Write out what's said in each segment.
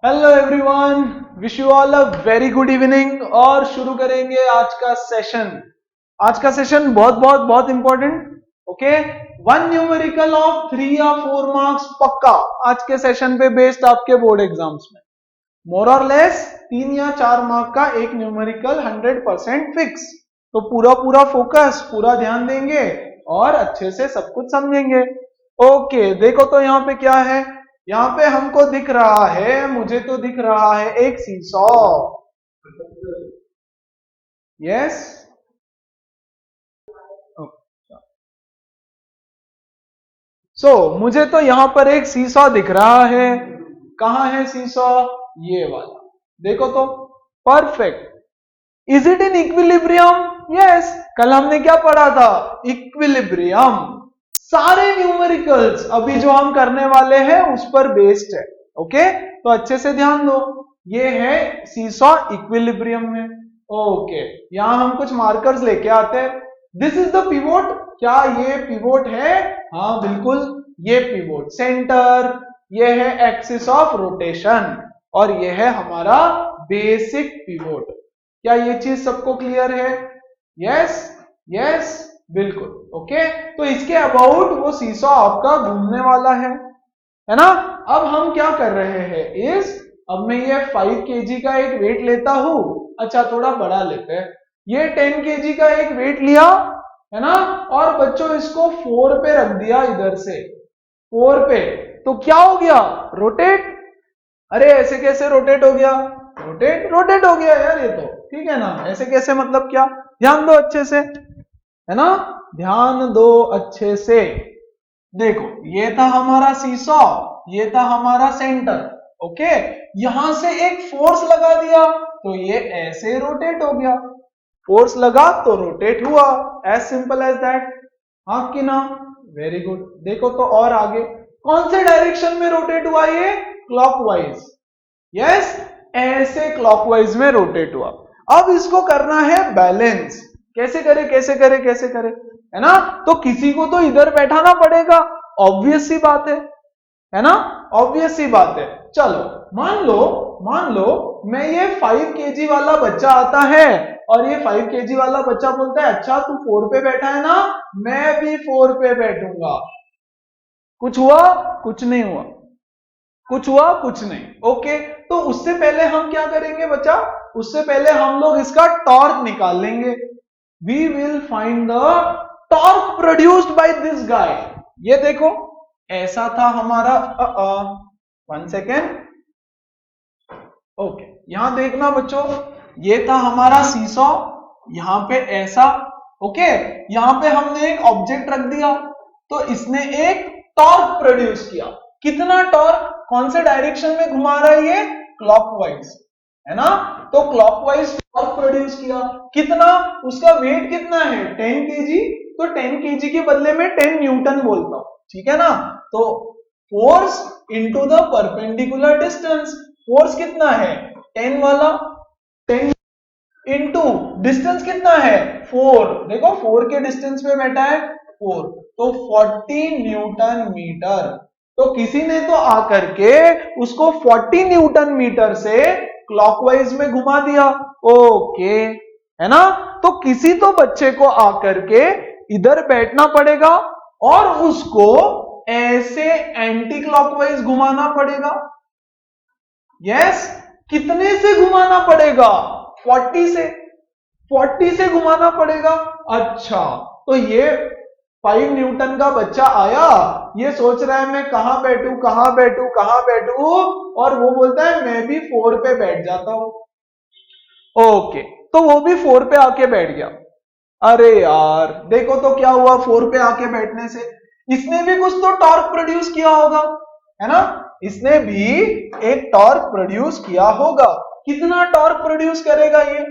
Hello everyone, wish you all a very good evening. और शुरू करेंगे आज का सेशन। आज का सेशन बहुत बहुत बहुत important. Okay, one numerical of 3 या 4 मार्क्स पक्का आज के सेशन पे बेस्ड आपके बोर्ड एग्जाम्स में। मोर और लेस 3 या 4 मार्क का एक न्यूमेरिकल 100% फिक्स। तो पूरा पूरा फोकस, पूरा ध्यान देंगे और अच्छे से सब कुछ समझेंगे। ओके, देखो तो यहाँ पे क्या है। यहाँ पे हमको दिख रहा है, मुझे तो दिख रहा है एक सीसॉ। यस, मुझे तो यहां पर एक सीसॉ दिख रहा है। कहां है सीसॉ? ये वाला देखो तो। Perfect. Is it in equilibrium? Yes, कल हमने क्या पढ़ा था? इक्विलिब्रियम। सारे न्यूमेरिकल्स अभी जो हम करने वाले हैं उस पर बेस्ड है। ओके, तो अच्छे से ध्यान दो। ये है सीसॉ इक्विलिब्रियम में। ओके, यहां हम कुछ मार्कर्स लेके आते हैं। This is the pivot. क्या ये पिवोट है? हाँ बिल्कुल, ये पिवोट सेंटर। ये है एक्सिस ऑफ रोटेशन और ये है हमारा बेसिक पिवोट। क्या ये चीज सबको क्लियर है? यस यस बिल्कुल। ओके, तो इसके अबाउट वो सीसॉ आपका घूमने वाला है ना। अब हम क्या कर रहे हैं अब मैं ये 5 kg का एक वेट लेता हूं। अच्छा, थोड़ा बड़ा लेते हैं। ये 10 kg का एक वेट लिया, है ना, और बच्चों इसको 4 पे रख दिया, इधर से 4 पे। तो क्या हो गया? रोटेट। अरे ऐसे कैसे रोटेट हो गया? रोटेट रोटेट हो गया यार, ये तो ठीक है ना। ऐसे कैसे मतलब क्या? ध्यान दो अच्छे से, है ना, ध्यान दो अच्छे से। देखो, ये था हमारा सीसॉ, ये था हमारा सेंटर। ओके, यहां से एक फोर्स लगा दिया तो ये ऐसे रोटेट हो गया। फोर्स लगा तो रोटेट हुआ, एज सिंपल एज दैट। हाँ कि ना? Very good. देखो तो और आगे कौन से डायरेक्शन में रोटेट हुआ? ये क्लॉकवाइज। यस, ऐसे क्लॉकवाइज में रोटेट हुआ। अब इसको करना है बैलेंस। कैसे करे कैसे करे कैसे करे, है ना। तो किसी को तो इधर बैठाना पड़ेगा, ऑब्वियस सी बात है ना, ऑब्वियस सी बात है। चलो मान लो मैं ये 5 kg वाला बच्चा आता है और ये 5 kg वाला बच्चा बोलता है अच्छा तू 4 पे बैठा है ना, मैं भी 4 पे बैठूंगा। कुछ हुआ? कुछ नहीं हुआ। कुछ हुआ? कुछ नहीं। ओके, तो उससे पहले हम क्या करेंगे बच्चा? उससे पहले हम लोग इसका टॉर्क निकाल लेंगे। We will find the torque produced by this guy. ये देखो, ऐसा था हमारा 1 सेकेंड। ओके, यहां देखना बच्चों, ये था हमारा सीसॉ, यहां पे ऐसा। ओके, यहां पे हमने एक ऑब्जेक्ट रख दिया तो इसने एक टॉर्क प्रोड्यूस किया। कितना टॉर्क? कौन से डायरेक्शन में घुमा रहा है ये? क्लॉकवाइज, है ना। तो क्लॉकवाइज टॉर्क प्रोड्यूस किया। कितना? उसका वेट कितना है? 10 kg। तो 10 kg के बदले में 10 न्यूटन बोलता हूं, ठीक है ना। तो force into the perpendicular distance. Force कितना है? 10 वाला, 10 इनटू डिस्टेंस कितना है? 4। देखो 4 के डिस्टेंस पे बैठा है 4, तो 40 न्यूटन मीटर। तो किसी ने तो आकर के उसको 40 न्यूटन मीटर से क्लॉकवाइज में घुमा दिया। ओके, है ना। तो किसी तो बच्चे को आकर के इधर बैठना पड़ेगा और उसको ऐसे एंटी क्लॉकवाइज घुमाना पड़ेगा। यस, कितने से घुमाना पड़ेगा? 40 से। 40 से घुमाना पड़ेगा। अच्छा, तो ये 5 न्यूटन का बच्चा आया, ये सोच रहा है मैं कहां बैठूं कहां बैठूं कहां बैठूं, और वो बोलता है मैं भी 4 पे बैठ जाता हूं। ओके, तो वो भी 4 पे आके बैठ गया। अरे यार, देखो तो क्या हुआ 4 पे आके बैठने से? इसने भी कुछ तो टॉर्क प्रोड्यूस किया होगा, है ना। इसने भी एक टॉर्क प्रोड्यूस किया होगा। कितना टॉर्क प्रोड्यूस करेगा ये?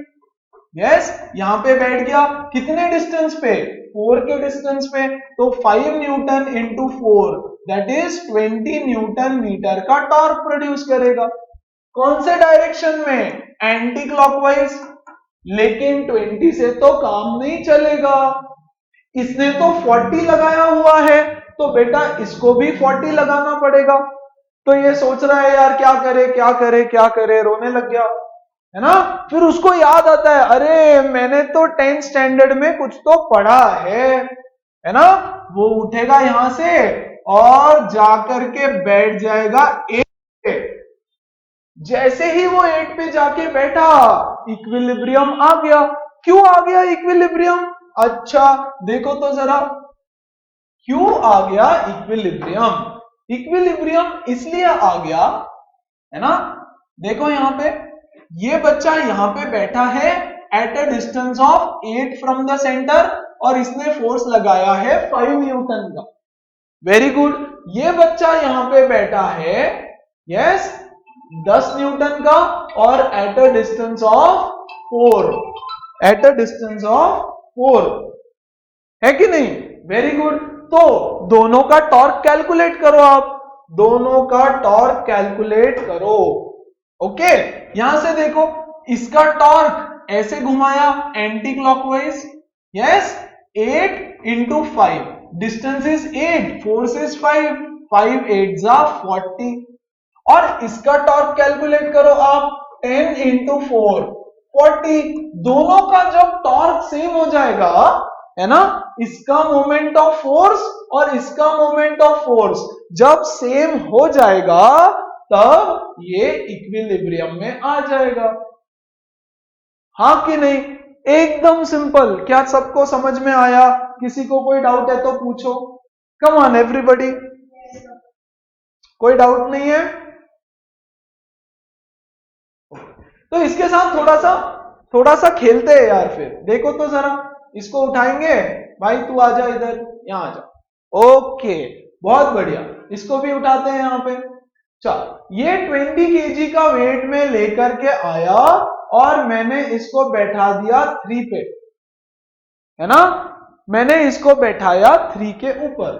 यस, यहां पे बैठ गया। कितने डिस्टेंस पे? 4 के डिस्टेंस पे। तो 5 newton into 4 that is 20 newton metre का टॉर्क प्रोड्यूस करेगा। कौन से डायरेक्शन में? Anti clockwise. लेकिन 20 से तो काम नहीं चलेगा, इसने तो 40 लगाया हुआ है, तो बेटा इसको भी 40 लगाना पड़ेगा। तो ये सोच रहा है यार क्या करे क्या करे क्या करे, रोने लग गया, है ना। फिर उसको याद आता है, अरे मैंने तो 10th स्टैंडर्ड में कुछ तो पढ़ा है ना। वो उठेगा यहां से और जाकर के बैठ जाएगा 8 पे। जैसे ही वो 8 पे जाके बैठा, इक्विलिब्रियम आ गया। क्यों आ गया इक्विलिब्रियम? अच्छा देखो तो जरा, क्यों आ गया इक्विलिब्रियम? इक्विलिब्रियम इसलिए आ गया, है ना। देखो यहां पे, ये बच्चा यहां पे बैठा है eight a distance of 8 from the centre, और इसने फोर्स लगाया है 5 न्यूटन का। Very good. ये बच्चा यहां पे बैठा है, यस, 10 न्यूटन का, और eight a distance of 4, eight a distance of 4, है कि नहीं? Very good. तो दोनों का टॉर्क कैलकुलेट करो आप, दोनों का टॉर्क कैलकुलेट करो। ओके, यहां से देखो, इसका टॉर्क ऐसे घुमाया anti clockwise, yes, 8 into 5, distance is 8, force is 5, 5 8 जा 40। और इसका टॉर्क कैलकुलेट करो आप, 10 इंटू 4 40। दोनों का जब टॉर्क सेम हो जाएगा, है ना, इसका मोमेंट ऑफ फोर्स और इसका मोमेंट ऑफ फोर्स जब सेम हो जाएगा, तब ये इक्विलिब्रियम में आ जाएगा। हाँ कि नहीं? एकदम सिंपल। क्या सबको समझ में आया? किसी को कोई डाउट है तो पूछो। कम ऑन एवरीबॉडी, कोई डाउट नहीं है? तो इसके साथ थोड़ा सा खेलते हैं यार। फिर देखो तो जरा, इसको उठाएंगे, भाई तू आ जा इधर, यहां आ जा। ओके, बहुत बढ़िया, इसको भी उठाते हैं यहां पे। चल, ये 20 केजी का वेट में लेकर के आया और मैंने इसको बैठा दिया 3 पे, है ना। मैंने इसको बैठाया 3 के ऊपर।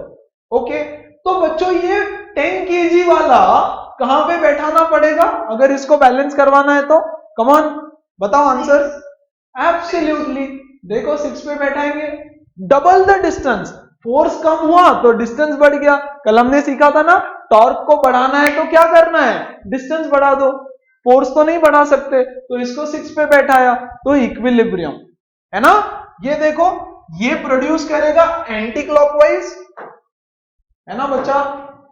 ओके, तो बच्चों ये 10 केजी वाला कहां पे बैठाना पड़ेगा अगर इसको बैलेंस करवाना है तो? कम ऑन, बताओ आंसर। एब्सोल्युटली। देखो 6 पे बैठाएंगे, डबल द डिस्टेंस, फोर्स कम हुआ तो डिस्टेंस बढ़ गया। कल हमने सीखा था ना, टॉर्क को बढ़ाना है तो क्या करना है? डिस्टेंस बढ़ा दो। फोर्स तो नहीं बढ़ा सकते, तो इसको 6 पे बैठाया, तो इक्विलिब्रियम, है ना। ये देखो, ये प्रोड्यूस करेगा एंटी क्लॉकवाइज, है ना बच्चा,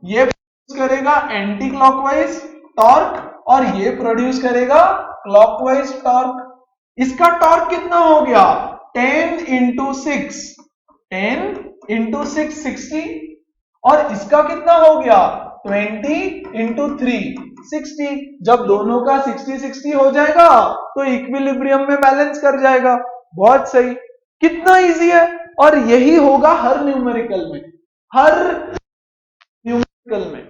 ये प्रोड्यूस करेगा एंटी क्लॉकवाइज टॉर्क, और ये प्रोड्यूस करेगा क्लॉकवाइज टॉर्क। इसका टॉर्क कितना हो गया? 10 इंटू 6, 10 इंटू 6 60, और इसका कितना हो गया? 20 इंटू 3 60। जब दोनों का 60 60 हो जाएगा तो इक्विलिब्रियम में बैलेंस कर जाएगा। बहुत सही, कितना इजी है। और यही होगा हर न्यूमेरिकल में, हर न्यूमेरिकल में।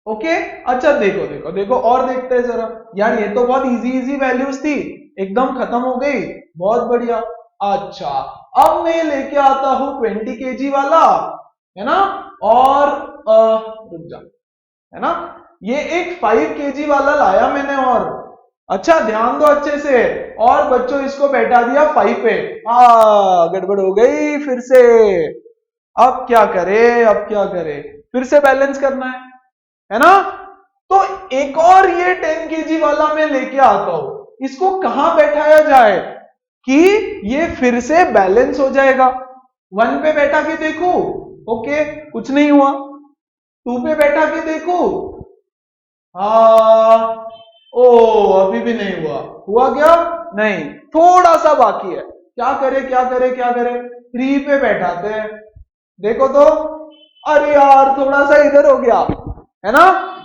ओके, अच्छा देखो देखो देखो, और देखते हैं जरा। यार ये तो बहुत इजी इजी वैल्यूज थी, एकदम खत्म हो गई, बहुत बढ़िया। अच्छा, अब मैं लेके आता हूं 20 केजी वाला, है ना, और रुक जा, है ना, ये एक 5 केजी वाला लाया मैंने। और अच्छा ध्यान दो अच्छे से, और बच्चों इसको बैठा दिया 5 पे। गड़बड़ हो गई फिर से। अब क्या करे, अब क्या करे, फिर से बैलेंस करना है ना। तो एक और ये 10 केजी वाला मैं लेके आता हूं, इसको कहां बैठाया जाए कि ये फिर से बैलेंस हो जाएगा? 1 पे बैठा के देखू, ओके कुछ नहीं हुआ। 2 पे बैठा के देखू, ओ अभी भी नहीं हुआ। हुआ क्या? नहीं, थोड़ा सा बाकी है। क्या करे क्या करे क्या करे? 3 पे बैठाते हैं, देखो तो, अरे यार थोड़ा सा इधर हो गया, है ना।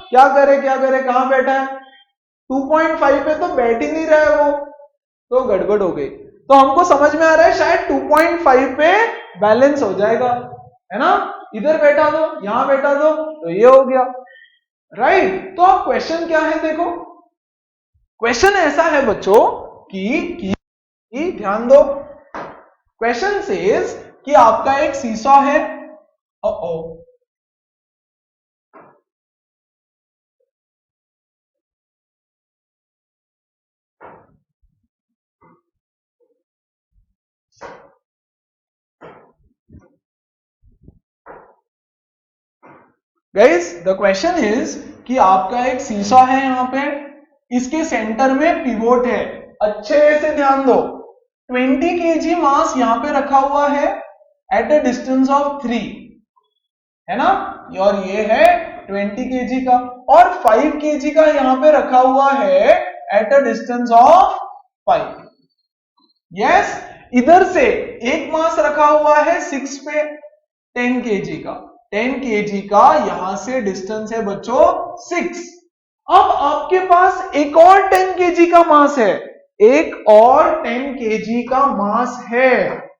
क्या करे क्या करे, कहां बैठा है? 2.5 पे तो बैठ ही नहीं रहा है वो, तो गड़बड़ हो गई। तो हमको समझ में आ रहा है शायद 2.5 पे बैलेंस हो जाएगा, है ना। इधर बैठा दो, यहां बैठा दो, तो ये हो गया, राइट। तो अब क्वेश्चन क्या है देखो, क्वेश्चन ऐसा है बच्चों कि ध्यान दो। क्वेश्चन सेज कि आपका एक सीसॉ है, ओ गाइस द क्वेश्चन इज कि आपका एक सीसॉ है यहां पे, इसके सेंटर में पिवोट है, अच्छे से ध्यान दो, 20 kg मास यहां पे रखा हुआ है एट अ डिस्टेंस ऑफ 3, है ना, और ये है 20 kg का, और 5 kg का यहां पे रखा हुआ है eight a distance of 5। Yes, इधर से एक मास रखा हुआ है 6 पे 10 kg का, 10 kg का यहां से डिस्टेंस है बच्चों 6। अब आपके पास एक और 10 kg का मास है, एक और 10 kg का मास है,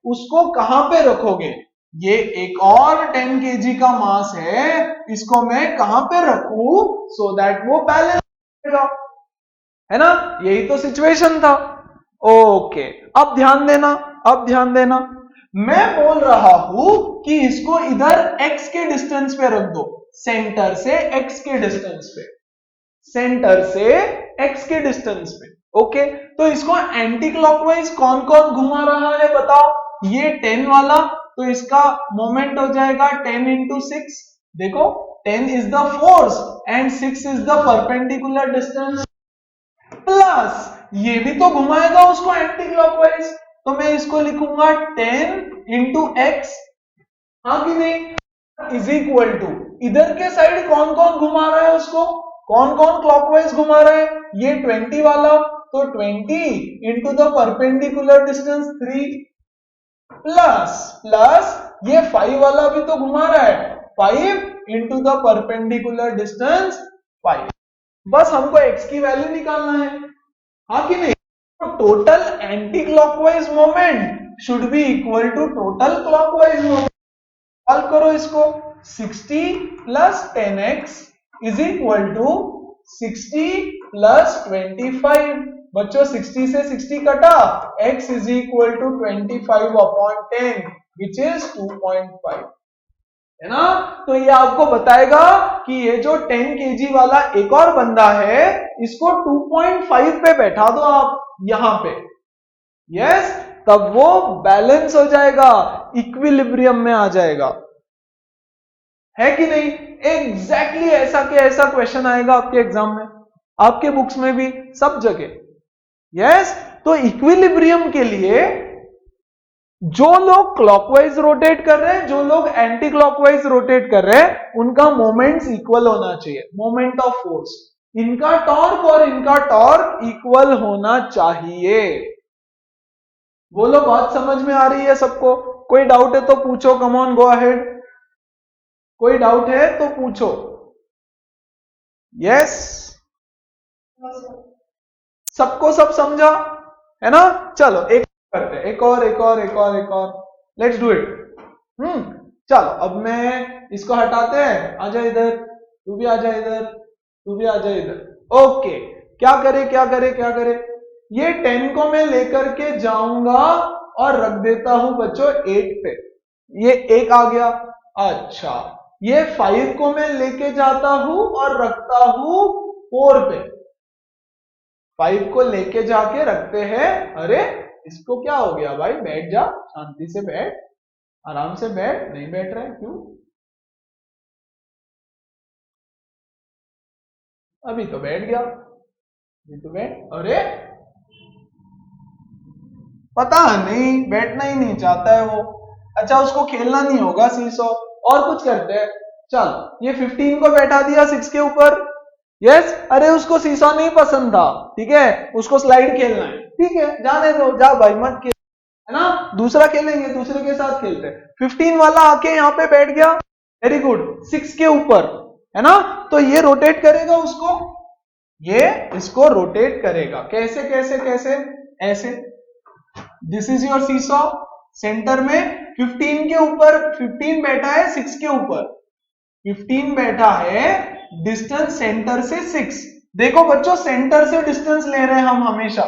उसको कहां पे रखोगे? ये एक और 10 kg का मास है, इसको मैं कहां पे रखूं सो दैट वो बैलेंस रहेगा, है ना, यही तो सिचुएशन था। ओके, अब ध्यान देना, अब ध्यान देना, मैं बोल रहा हूं कि इसको इधर x के डिस्टेंस पे रख दो, सेंटर से x के डिस्टेंस पे, सेंटर से x के डिस्टेंस पे। ओके, तो इसको एंटी क्लॉकवाइज कौन कौन घुमा रहा है बताओ? ये 10 वाला, तो इसका मोमेंट हो जाएगा 10 into 6, देखो 10 is the force and 6 is the perpendicular distance, plus ये भी तो घुमाएगा उसको एंटी क्लॉकवाइज, तो मैं इसको लिखूंगा 10 into x, हाँ कि नहीं, इज इक्वल टू, इधर के साइड कौन कौन घुमा रहा है उसको, कौन कौन क्लॉकवाइज घुमा रहा है? ये 20 वाला, तो 20 into the perpendicular distance 3, plus ये 5 वाला भी तो घुमा रहा है, 5 into द परपेंडिकुलर डिस्टेंस 5। बस हमको x की वैल्यू निकालना है, हाँ कि नहीं, तो total anti clockwise moment should be equal to total clockwise moment. Solve करो इसको, 60 plus 10x is equal to 60 plus 25, बच्चों 60 से 60 कटा, x is equal to 25/10 which is 2.5, है ना। तो ये आपको बताएगा कि ये जो 10 kg वाला एक और बंदा है, इसको 2.5 पे बैठा दो आप यहां पे, यस, तब वो बैलेंस हो जाएगा, इक्विलिब्रियम में आ जाएगा, है कि नहीं? एग्जैक्टली ऐसा के ऐसा क्वेश्चन आएगा आपके एग्जाम में, आपके बुक्स में भी, सब जगह, यस। तो इक्विलिब्रियम के लिए जो लोग क्लॉकवाइज रोटेट कर रहे हैं, जो लोग एंटी क्लॉकवाइज रोटेट कर रहे हैं, उनका मोमेंट्स इक्वल होना चाहिए, मोमेंट ऑफ फोर्स, इनका टॉर्क और इनका टॉर्क इक्वल होना चाहिए। बोलो, बात समझ में आ रही है सबको? कोई डाउट है तो पूछो, कम ऑन गो अहेड, कोई डाउट है तो पूछो, यस, सबको सब समझा, है ना। चलो एक करते हैं, एक और, लेट्स डू इट। चलो अब मैं इसको हटाते हैं, आजा इधर, तू भी आजा इधर, तू भी आजा इधर। ओके, क्या करे, ये 10 को मैं लेकर के जाऊंगा और रख देता हूं बच्चों 8 पे, ये 1 आ गया। अच्छा, ये 5 को मैं लेके जाता हूं और रखता हूं 4 पे, 5 को लेके जाके रखते हैं, अरे इसको क्या हो गया भाई, बैठ जा, शांति से बैठ, आराम से बैठ, नहीं बैठ रहा है क्यों? अभी तो बैठ गया, अभी तो बैठ, अरे पता नहीं बैठना ही नहीं चाहता है वो। अच्छा, उसको खेलना नहीं होगा सीसो, और कुछ करते हैं। चल, ये 15 को बैठा दिया 6 के ऊपर, यस। अरे उसको सीसो नहीं पसंद था, ठीक है, उसको स्लाइड खेलना है, ठीक है, जाने दो, जा भाई मत खेल, है ना, दूसरा खेलेंगे, दूसरे के साथ खेलते हैं। 15 वाला आके यहाँ पे बैठ गया, वेरी गुड, 6 के ऊपर, है ना, तो ये रोटेट करेगा उसको, ये इसको रोटेट करेगा, कैसे कैसे कैसे, ऐसे, this is your seesaw, centre में 15 के ऊपर, 15 बैठा है 6 के ऊपर, 15 बैठा है, डिस्टेंस सेंटर से 6, देखो बच्चों सेंटर से डिस्टेंस ले रहे हैं हम हमेशा,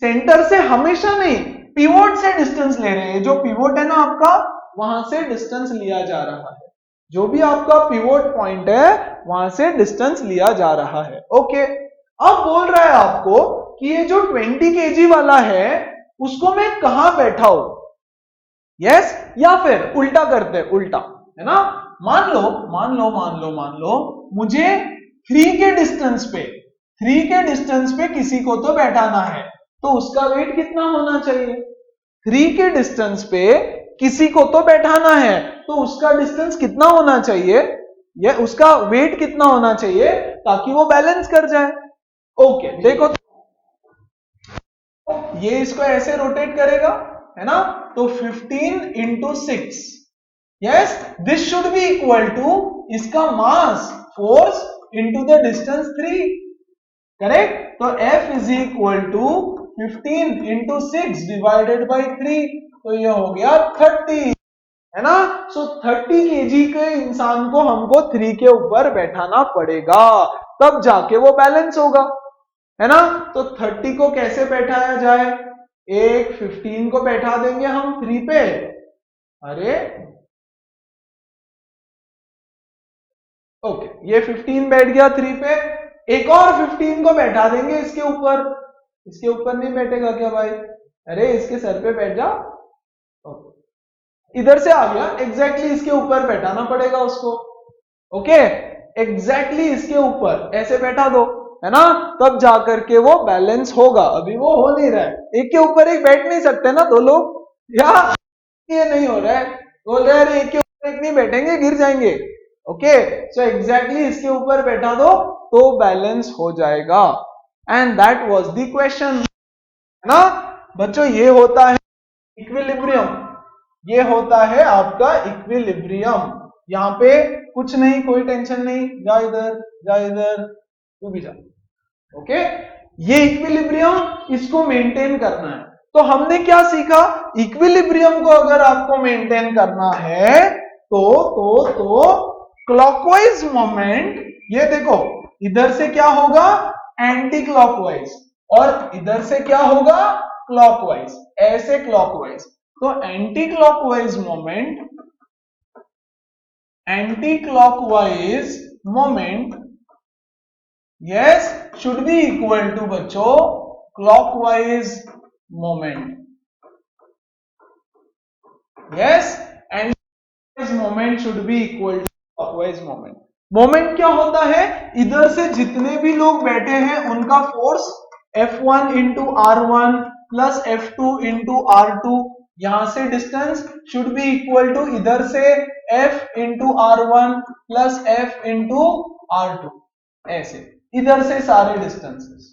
सेंटर से हमेशा नहीं, पिवोट से डिस्टेंस ले रहे हैं, जो पिवोट है ना आपका, वहां से डिस्टेंस लिया जा रहा है, जो भी आपका पिवोट पॉइंट है वहां से डिस्टेंस लिया जा रहा है। ओके, अब बोल रहा है आपको कि ये जो 20 kg वाला है उसको मैं कहां बैठाऊं, यस, या फिर उल्टा करते हैं, उल्टा, है ना, मान लो मुझे 3 के डिस्टेंस पे किसी को तो बैठाना है, तो उसका वेट कितना होना चाहिए? 3 के डिस्टेंस पे किसी को तो बैठाना है, तो उसका डिस्टेंस कितना होना चाहिए, या उसका वेट कितना होना चाहिए ताकि वो बैलेंस कर जाए। ओके, देखो ये इसको ऐसे रोटेट करेगा, है ना, तो 15 into 6, yes, this should be equal to इसका mass force into the distance 3, correct. तो F is equal to 15 into 6 divided by 3, तो ये हो गया 30, है ना। सो 30 केजी के इंसान को हमको 3 के ऊपर बैठाना पड़ेगा, तब जाके वो बैलेंस होगा, है ना। तो 30 को कैसे बैठाया जाए? एक 15 को बैठा देंगे हम 3 पे, अरे ओके, ये 15 बैठ गया 3 पे, एक और 15 को बैठा देंगे इसके ऊपर। इसके ऊपर नहीं बैठेगा क्या भाई? अरे इसके सर पे बैठ जा, इधर से आ गया, एग्जैक्टली इसके ऊपर बैठाना पड़ेगा उसको। ओके, एग्जैक्टली इसके ऊपर ऐसे बैठा दो, है ना, तब जाकर के वो बैलेंस होगा। अभी वो हो नहीं रहा है, एक के ऊपर एक बैठ नहीं सकते ना दो लोग, या ये नहीं हो रहा है, बोल रहे हैं एक के ऊपर एक नहीं बैठेंगे, गिर जाएंगे। ओके, सो एग्जैक्टली इसके ऊपर बैठा दो तो बैलेंस हो जाएगा, and that was the question, है ना बच्चों। ये होता है इक्विलिब्रियम, ये होता है आपका इक्विलिब्रियम। यहाँ पे कुछ नहीं, कोई टेंशन नहीं, जा इधर तू भी जा। ओके, ये इक्विलिब्रियम, इसको मेंटेन करना है। तो हमने क्या सीखा? इक्विलिब्रियम को अगर आपको मेंटेन करना है तो क्लॉकवाइज मोमेंट, ये देखो इधर से क्या होगा, एंटी क्लॉकवाइज, और इधर से क्या होगा, क्लॉकवाइज, ऐसे क्लॉकवाइज। तो anti clockwise moment yes should be equal to बच्चों clockwise moment, yes, anti moment should be equal to clockwise moment. Moment क्या होता है? इधर से जितने भी लोग बैठे हैं उनका force F1 into R1 plus F2 into R2, यहां से distance should be equal to इधर से F into R1 plus F into R2, ऐसे इधर से सारे डिस्टेंसेस,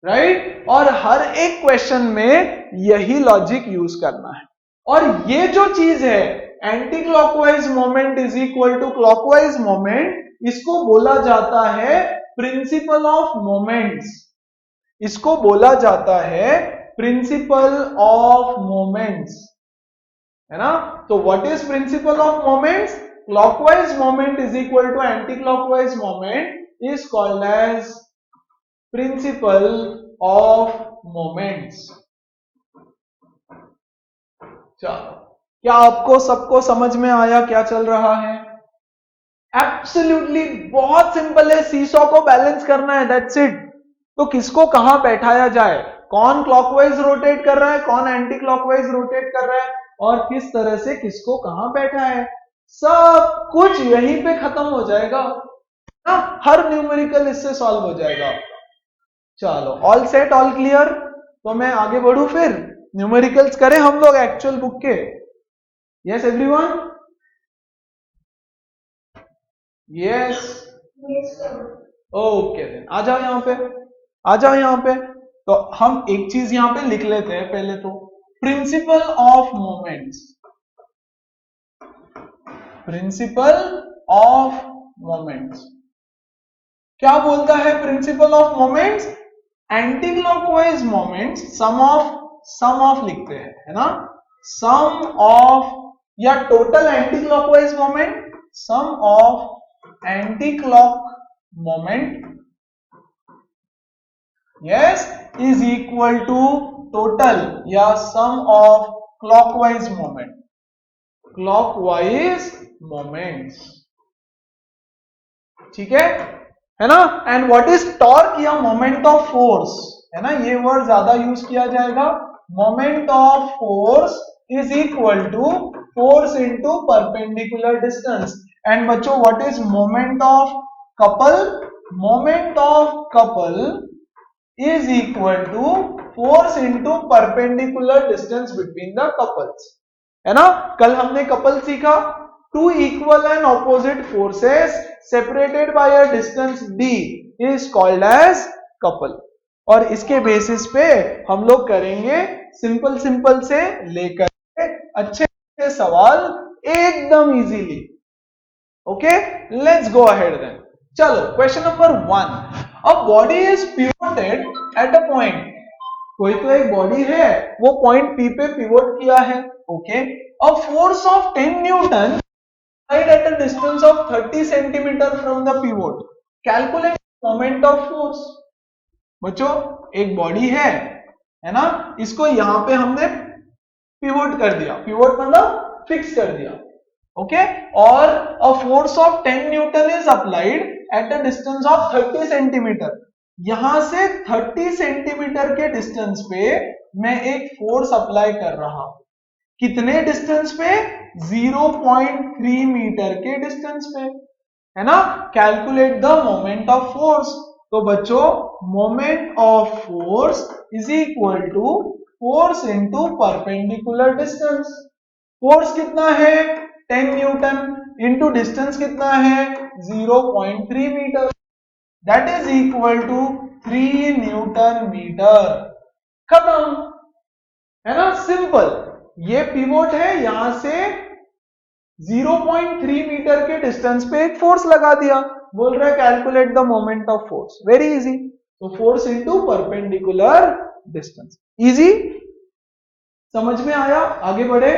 राइट। और हर एक क्वेश्चन में यही लॉजिक यूज करना है। और ये जो चीज है anti clockwise moment is equal to clockwise moment, इसको बोला जाता है प्रिंसिपल ऑफ मोमेंट्स, इसको बोला जाता है प्रिंसिपल ऑफ मोमेंट्स, है ना। तो what is principle of moments? Clockwise moment is equal to anti clockwise moment is called as principle of moments। चलो, क्या आपको सबको समझ में आया क्या चल रहा है? एब्सोल्युटली बहुत सिंपल है, सीसॉ को बैलेंस करना है, दैट्स इट। तो किसको कहां बैठाया जाए, कौन क्लॉकवाइज रोटेट कर रहा है, कौन एंटी क्लॉकवाइज रोटेट कर रहा है, और किस तरह से किसको कहां बैठा है, सब कुछ यहीं पे खत्म हो जाएगा ना, हर न्यूमेरिकल इससे सॉल्व हो जाएगा। चलो, ऑल सेट, ऑल क्लियर। तो मैं आगे बढ़ू, फिर न्यूमेरिकल्स करें हम लोग एक्चुअल बुक के। यस एवरीवन, यस, ओके, आ जाओ यहां पे, आ जाओ यहां पे। तो हम एक चीज यहां पे लिख लेते हैं पहले, तो principle of moments, principle of moments क्या बोलता है? Principle of moments, anti clockwise moments sum of लिखते हैं, है ना, सम ऑफ, या total anti clockwise moment, sum of anti clock moment, yes, is equal to total या sum of clockwise moment, clockwise moments, ठीक है ना। एंड व्हाट इज टॉर्क या मोमेंट ऑफ फोर्स, है ना, ये वर्ड ज्यादा यूज किया जाएगा। Moment of force is equal to force into perpendicular distance, and बच्चों what is moment of couple? Moment of couple is equal to force into perpendicular distance between the couples, है ना। कल हमने couple सीखा, two equal and opposite forces separated by a distance d is called as couple. और इसके basis पे हम लोग करेंगे सिंपल सिंपल से लेकर अच्छे अच्छे सवाल एकदम easily. Okay, let's go ahead then. चलो question number 1, a body is pivoted at a point. कोई तो एक बॉडी है, वो पॉइंट P पे पिवोट किया है। Okay, a force of 10 Newton at a distance of 30 centimeter from the pivot. Calculate moment of force. बच्चों एक बॉडी है ना, इसको यहां पे हमने पिवोट कर दिया, पिवोट मतलब फिक्स कर दिया। ओके, और अ force of 10 Newton is applied eight a distance of 30 centimetre. यहां से 30 सेंटीमीटर के डिस्टेंस पे मैं एक फोर्स अप्लाई कर रहा हूं। कितने डिस्टेंस पे? 0.3 मीटर के डिस्टेंस पे, है ना। Calculate the moment of force. तो बच्चों moment of force is equal to force into perpendicular distance. Force कितना है? 10 न्यूटन इनटू डिस्टेंस कितना है? 0.3 metre, that is equal to 3 newton metre. खत्म, है ना, सिंपल। ये पिवोट है, यहां से 0.3 मीटर के डिस्टेंस पे एक फोर्स लगा दिया। बोल रहा है calculate the moment of force, very easy. तो force into perpendicular distance, easy, समझ में आया? आगे बढ़े,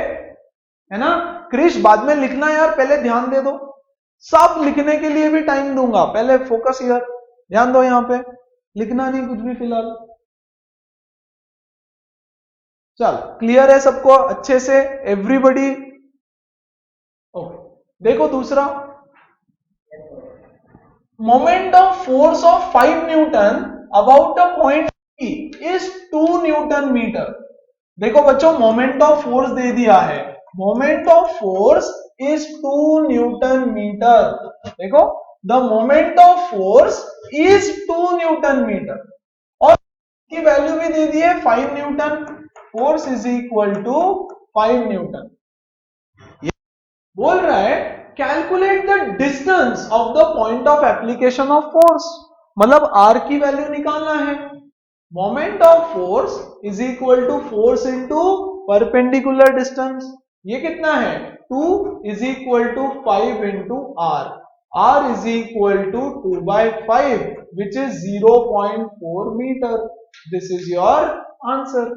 है ना। क्रिश बाद में लिखना यार, पहले ध्यान दे दो, सब लिखने के लिए भी टाइम दूंगा, पहले फोकस यार, ध्यान दो यहां पे, लिखना नहीं कुछ भी फिलहाल। चल क्लियर है सबको अच्छे से, एवरीबॉडी? ओके, देखो दूसरा, moment of force of 5 newton about a point P is 2 newton metre. देखो बच्चों मोमेंट ऑफ फोर्स दे दिया है, moment of force is 2 newton metre. देखो the moment of force is 2 newton metre, और की वैल्यू भी दे दी है 5 newton. Force is equal to 5 newton. बोल रहा है calculate the distance of the point of application of force, मतलब R की वैल्यू निकालना है। Moment of force is equal to force into perpendicular distance, ये कितना है? 2 is equal to 5 into R, R is equal to 2/5 which is 0.4 metre. This is your answer.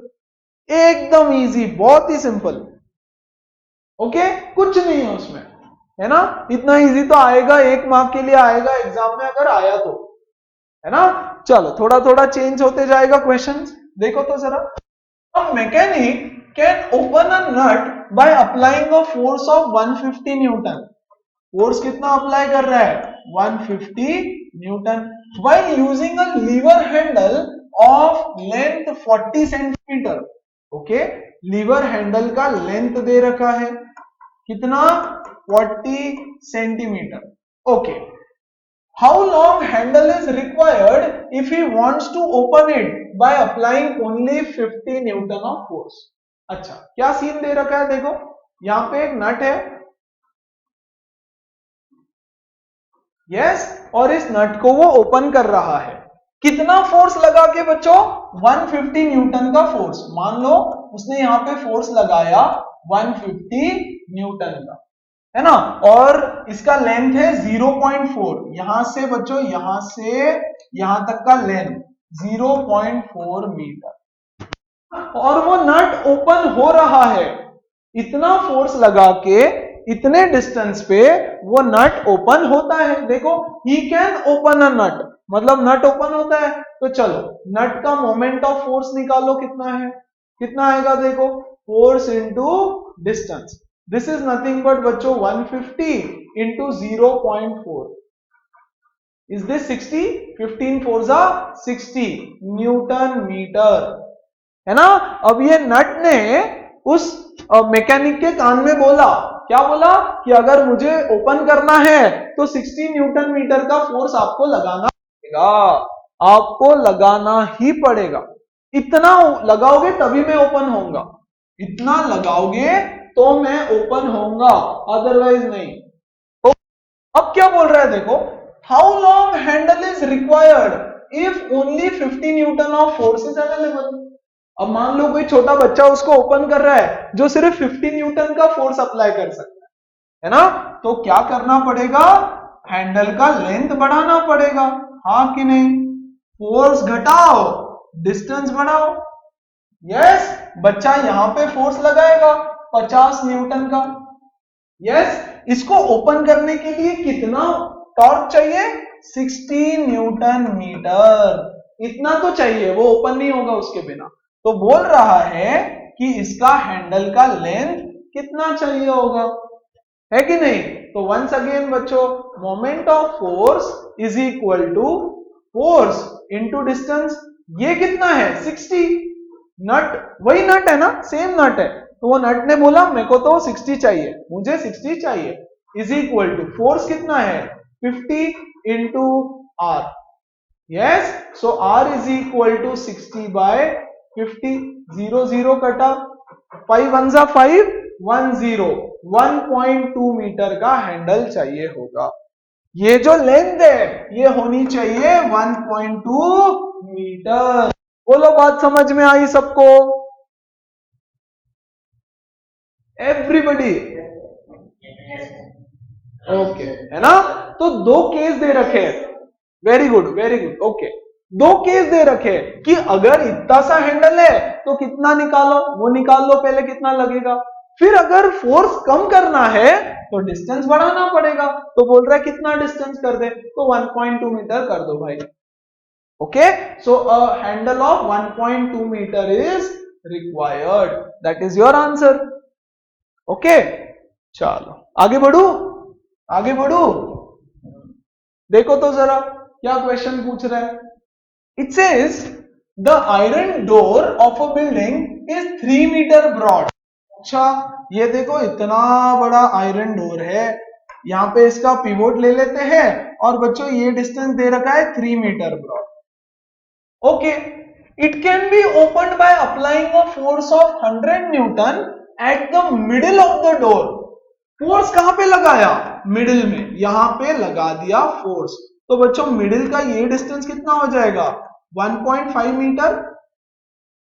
एकदम easy, बहुत ही सिंपल। ओके, कुछ नहीं है उसमें, है ना। इतना इजी तो आएगा, 1 मार्क के लिए आएगा एग्जाम में अगर आया तो, है ना। चलो थोड़ा थोड़ा चेंज होते जाएगा क्वेश्चंस, देखो तो जरा। A mechanic can open a nut by applying a force of 150 newton. Force कितना अप्लाई कर रहा है? 150 newton, while using a lever handle of length 40 centimetre. Okay, lever handle का लेंथ दे रखा है कितना? 40 centimetre. Okay, how long handle is required if he wants to open it by applying only 50 newton of force. अच्छा, क्या scene दे रखा है? देखो यहां पे एक नट है, यस, और इस नट को वो ओपन कर रहा है। कितना फोर्स लगा के बच्चों? 150 न्यूटन का फोर्स। मान लो उसने यहां पे फोर्स लगाया 150 न्यूटन का, है ना, और इसका लेंथ है 0.4। यहां से बच्चों, यहां से यहां तक का लेंथ 0.4 मीटर, और वो नट ओपन हो रहा है। इतना फोर्स लगा के इतने डिस्टेंस पे वो नट ओपन होता है। देखो ही कैन ओपन अ नट, मतलब नट ओपन होता है। तो चलो नट का मोमेंट ऑफ फोर्स निकालो, कितना है? कितना आएगा? देखो force into distance, this is nothing but बच्चों 150 इंटू 0.4 इज दिस 60, 15 4 जा 60 न्यूटन मीटर, है ना। अब ये नट ने उस मैकेनिक के कान में बोला क्या बोला कि अगर मुझे ओपन करना है तो 60 न्यूटन मीटर का फोर्स आपको लगाना पड़ेगा, आपको लगाना ही पड़ेगा। इतना लगाओगे तभी मैं ओपन होऊंगा, इतना लगाओगे तो मैं ओपन होऊंगा, अदरवाइज नहीं। तो अब क्या बोल रहा है देखो, how long handle is required if only 50 newton of force is available. अब मान लो कोई छोटा बच्चा उसको ओपन कर रहा है जो सिर्फ 50 न्यूटन का फोर्स अप्लाई कर सकता है ना, तो क्या करना पड़ेगा, हैंडल का लेंथ बढ़ाना पड़ेगा, हाँ कि नहीं। फोर्स घटाओ, डिस्टेंस बढ़ाओ। यस, बच्चा यहां पे फोर्स लगाएगा 50 न्यूटन का। यस, इसको ओपन करने के लिए कितना टॉर्क चाहिए, 60 न्यूटन मीटर, इतना तो चाहिए, वो ओपन नहीं होगा उसके बिना। तो बोल रहा है कि इसका हैंडल का लेंथ कितना चाहिए होगा, है कि नहीं। तो वंस अगेन बच्चों, moment of force is equal to force into distance. ये कितना है 60, नट वही नट है ना, सेम नट है, तो वो नट ने बोला मेरे को तो 60 चाहिए, मुझे 60 चाहिए, इज इक्वल टू फोर्स कितना है 50 into R. Yes, so R is equal to 60 by 50, 0 0 कटा, 5 1 जा 5, 1 0, 1.2 मीटर का हैंडल चाहिए होगा। ये जो लेंथ है ये होनी चाहिए 1.2 मीटर। बोलो बात समझ में आई सबको, एवरीबडी, ओके, है ना। तो दो केस दे रखे, very good very good, okay. दो केस दे रखे कि अगर इतना सा हैंडल है तो कितना निकालो, वो निकाल लो पहले कितना लगेगा, फिर अगर फोर्स कम करना है तो डिस्टेंस बढ़ाना पड़ेगा। तो बोल रहा है कितना डिस्टेंस कर दे, तो 1.2 मीटर कर दो भाई। Okay, so a handle of 1.2 metre is required, that is your answer. Okay, चलो आगे बढ़ू, आगे बढ़ू। देखो तो जरा क्या क्वेश्चन पूछ रहा है। It says the iron door of a building is 3 metre broad. अच्छा, ये देखो इतना बड़ा आयरन डोर है, यहां पे इसका पिवोट ले लेते हैं और बच्चों ये डिस्टेंस दे रखा है 3 metre broad. Okay, it can be opened by applying a force of 100 newton at the middle of the door. Force कहां पे लगाया, मिडिल में, यहां पे लगा दिया फोर्स। तो बच्चों मिडिल का ये डिस्टेंस कितना हो जाएगा 1.5 मीटर,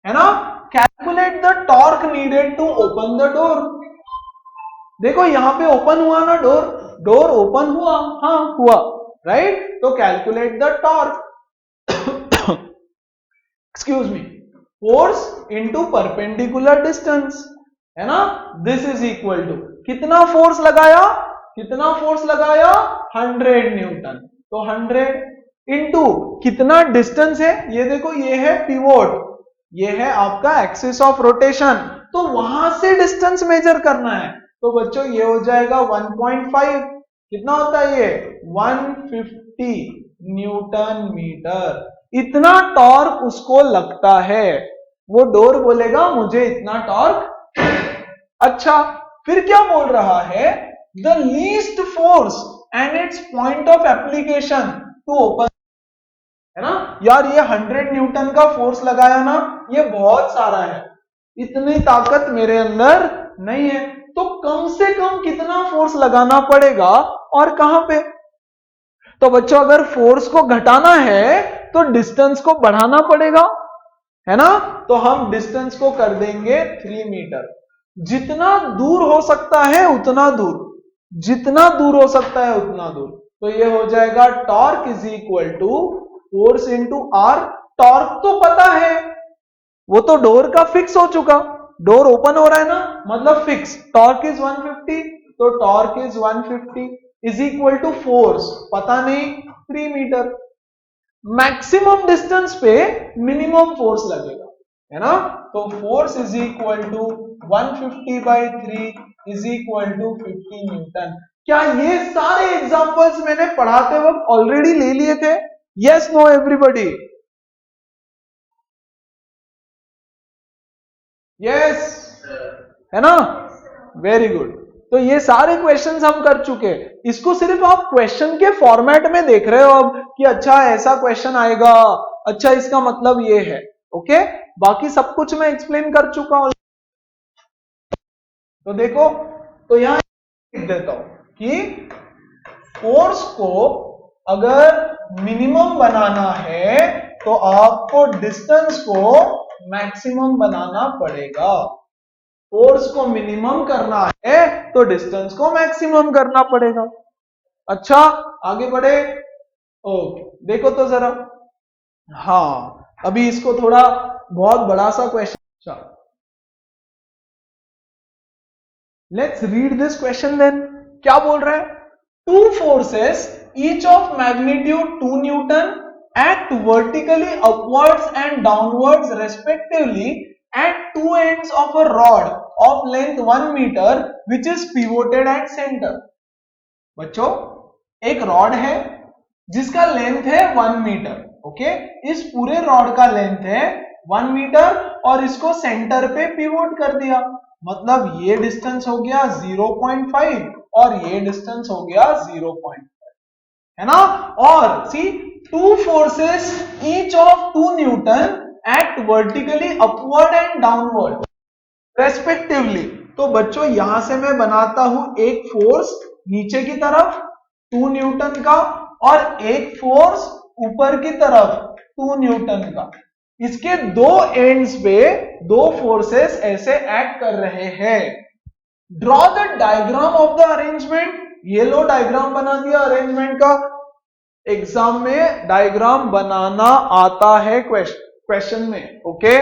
है ना। Calculate the torque needed to open the door. देखो यहां पे ओपन हुआ ना डोर, डोर ओपन हुआ, हाँ हुआ, राइट। तो calculate the torque, excuse me, force into perpendicular distance, है ना। दिस इज इक्वल टू कितना फोर्स लगाया, कितना फोर्स लगाया 100 न्यूटन, तो 100 इंटू कितना डिस्टेंस है, ये देखो ये है पिवोट, ये है आपका एक्सिस ऑफ रोटेशन, तो वहां से डिस्टेंस मेजर करना है। तो बच्चों ये हो जाएगा 1.5, कितना होता है ये 150 न्यूटन मीटर। इतना टॉर्क उसको लगता है, वो डोर बोलेगा मुझे इतना टॉर्क। अच्छा, फिर क्या बोल रहा है, the least force and its point of application to open, है ना। यार ये 100 न्यूटन का फोर्स लगाया ना, ये बहुत सारा है, इतनी ताकत मेरे अंदर नहीं है, तो कम से कम कितना फोर्स लगाना पड़ेगा और कहां पे। तो बच्चों अगर फोर्स को घटाना है तो डिस्टेंस को बढ़ाना पड़ेगा, है ना। तो हम डिस्टेंस को कर देंगे 3 मीटर, जितना दूर हो सकता है उतना दूर, जितना दूर हो सकता है उतना दूर। तो ये हो जाएगा torque is equal to force into R. Torque तो पता है, वो तो डोर का फिक्स हो चुका, डोर ओपन हो रहा है ना, मतलब फिक्स, टॉर्क इज 150, तो torque is 150 is equal to force पता नहीं 3 मीटर। मैक्सिमम डिस्टेंस पे मिनिमम फोर्स लगेगा, है ना। तो force is equal to 150 by 3 is equal to 50 newton. क्या ये सारे एग्जांपल्स मैंने पढ़ाते वक्त ऑलरेडी ले लिए थे, यस नो एवरीबॉडी, यस, है ना, वेरी गुड। तो ये सारे क्वेश्चंस हम कर चुके हैं। इसको सिर्फ आप क्वेश्चन के फॉर्मेट में देख रहे हो अब कि अच्छा ऐसा क्वेश्चन आएगा, अच्छा इसका मतलब ये है। ओके, बाकी सब कुछ मैं एक्सप्लेन कर चुका हूं। तो देखो, तो यहां लिख देता हूं कि फोर्स को अगर मिनिमम बनाना है तो आपको डिस्टेंस को मैक्सिमम बनाना पड़ेगा। फोर्स को मिनिमम करना है तो डिस्टेंस को मैक्सिमम करना पड़ेगा। अच्छा, आगे बढ़े। ओके, देखो तो जरा। हाँ, अभी इसको थोड़ा बहुत बड़ा सा question, let's read this question then. क्या बोल रहा है? Two forces each of magnitude 2 newton act vertically upwards and downwards respectively at two ends of a rod of length 1 meter which is pivoted at center। बच्चों, एक rod है जिसका length है 1 metre. Okay, इस पूरे रॉड का length है 1 metre और इसको सेंटर पे पिवोट कर दिया, मतलब ये डिस्टेंस हो गया 0.5 और ये डिस्टेंस हो गया 0.5, है ना। और C, two forces each of 2 newton act vertically upward and downward respectively. तो बच्चों यहां से मैं बनाता हूं एक फोर्स नीचे की तरफ 2 न्यूटन का और एक फोर्स ऊपर की तरफ 2 न्यूटन का। इसके दो एंड्स पे दो फोर्सेस ऐसे एक्ट कर रहे हैं। Draw the diagram of the arrangement. ये लो डायग्राम बना दिया अरेंजमेंट का। एग्जाम में डायग्राम बनाना आता है क्वेश्चन में। Okay,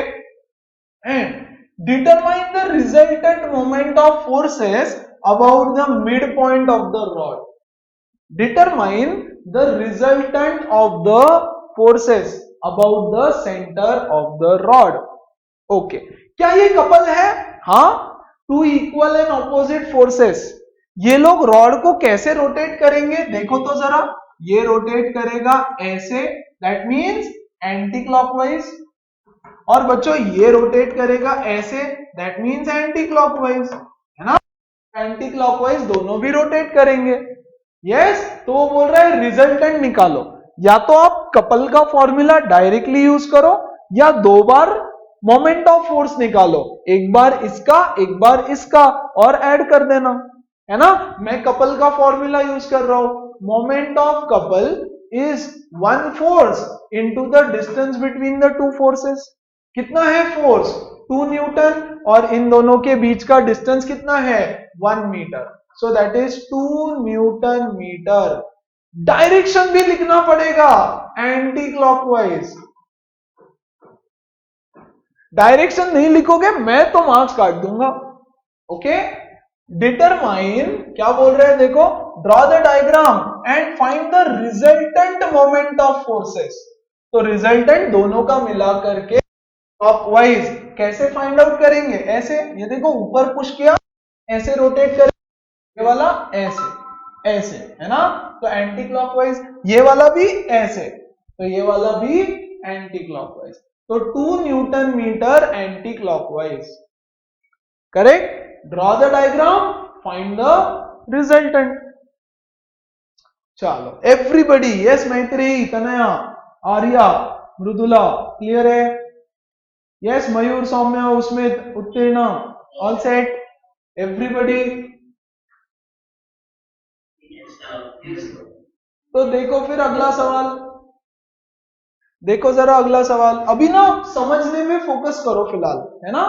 and determine the resultant moment of forces about the mid point of the rod. Determine the resultant of the forces about the centre of the rod. Okay, क्या ये couple है? हाँ, two equal and opposite forces. ये लोग rod को कैसे rotate करेंगे? देखो तो जरा। ये रोटेट करेगा ऐसे, दैट मीन्स एंटी क्लॉकवाइज, और बच्चों ये रोटेट करेगा ऐसे, दैट मीन्स एंटी क्लॉकवाइज, है ना। एंटी क्लॉकवाइज दोनों भी रोटेट करेंगे। यस, तो वो बोल रहा है रिजल्टेंट निकालो। या तो आप कपल का फॉर्मूला डायरेक्टली यूज करो या दो बार मोमेंट ऑफ फोर्स निकालो, एक बार इसका एक बार इसका और ऐड कर देना, है ना। मैं कपल का फॉर्मूला यूज कर रहा हूं। Moment of couple is 1 force into the distance between the two forces. कितना है फोर्स? 2 न्यूटन, और इन दोनों के बीच का डिस्टेंस कितना है? 1 metre. So that is 2 newton metre. Direction भी लिखना पड़ेगा एंटी क्लॉकवाइज। डायरेक्शन नहीं लिखोगे मैं तो मार्क्स काट दूंगा। ओके, डिटरमाइन, क्या बोल रहे हैं देखो, draw the diagram and find the resultant moment of forces. तो रिजल्टेंट दोनों का मिला करके क्लॉकवाइज कैसे फाइंड आउट करेंगे? ऐसे, ये देखो ऊपर पुश किया, ऐसे रोटेट करेंगे, ये वाला ऐसे ऐसे, है ना। तो एंटी क्लॉकवाइज, ये वाला भी ऐसे, तो ये वाला भी एंटी क्लॉकवाइज। तो 2 newton metre anti clockwise. Correct. Draw the diagram, find the resultant. चलो everybody, yes Maitri, Tanaya, Arya, Mridula, clear है? Yes Mayur, Saumya, Usmit, Uttirna, all set, everybody. तो देखो फिर अगला सवाल, देखो जरा अगला सवाल। अभी ना समझने में फोकस करो फिलहाल, है ना।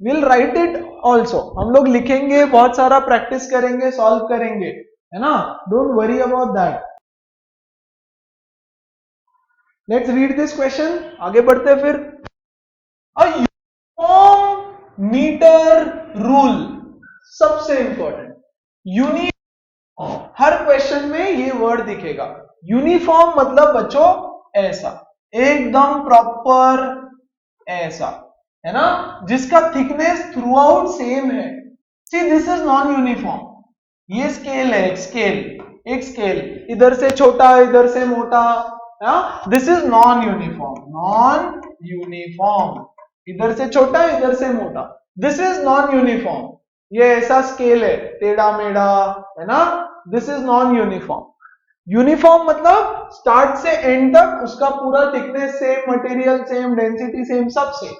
विल राइट इट ऑल्सो, हम लोग लिखेंगे, बहुत सारा प्रैक्टिस करेंगे, सॉल्व करेंगे, है ना। Don't worry about that. Let's read this question, आगे बढ़ते फिर। अ यूनिफॉर्म मीटर रूल, सबसे इंपॉर्टेंट। यूनिफॉर्म, हर क्वेश्चन में ये वर्ड दिखेगा। यूनिफॉर्म मतलब बच्चों ऐसा, एकदम प्रॉपर ऐसा, है ना, जिसका थिकनेस थ्रू आउट सेम है। See this is non uniform. ये स्केल है, एक स्केल, एक स्केल, इधर से छोटा इधर से मोटा, this is non uniform. Non uniform, इधर से छोटा इधर से मोटा, दिस इज नॉन यूनिफॉर्म। ये ऐसा स्केल है, टेढ़ा मेढ़ा, है ना, this is non uniform. Uniform मतलब स्टार्ट से एंड तक उसका पूरा thickness same, material same, density same, सब same.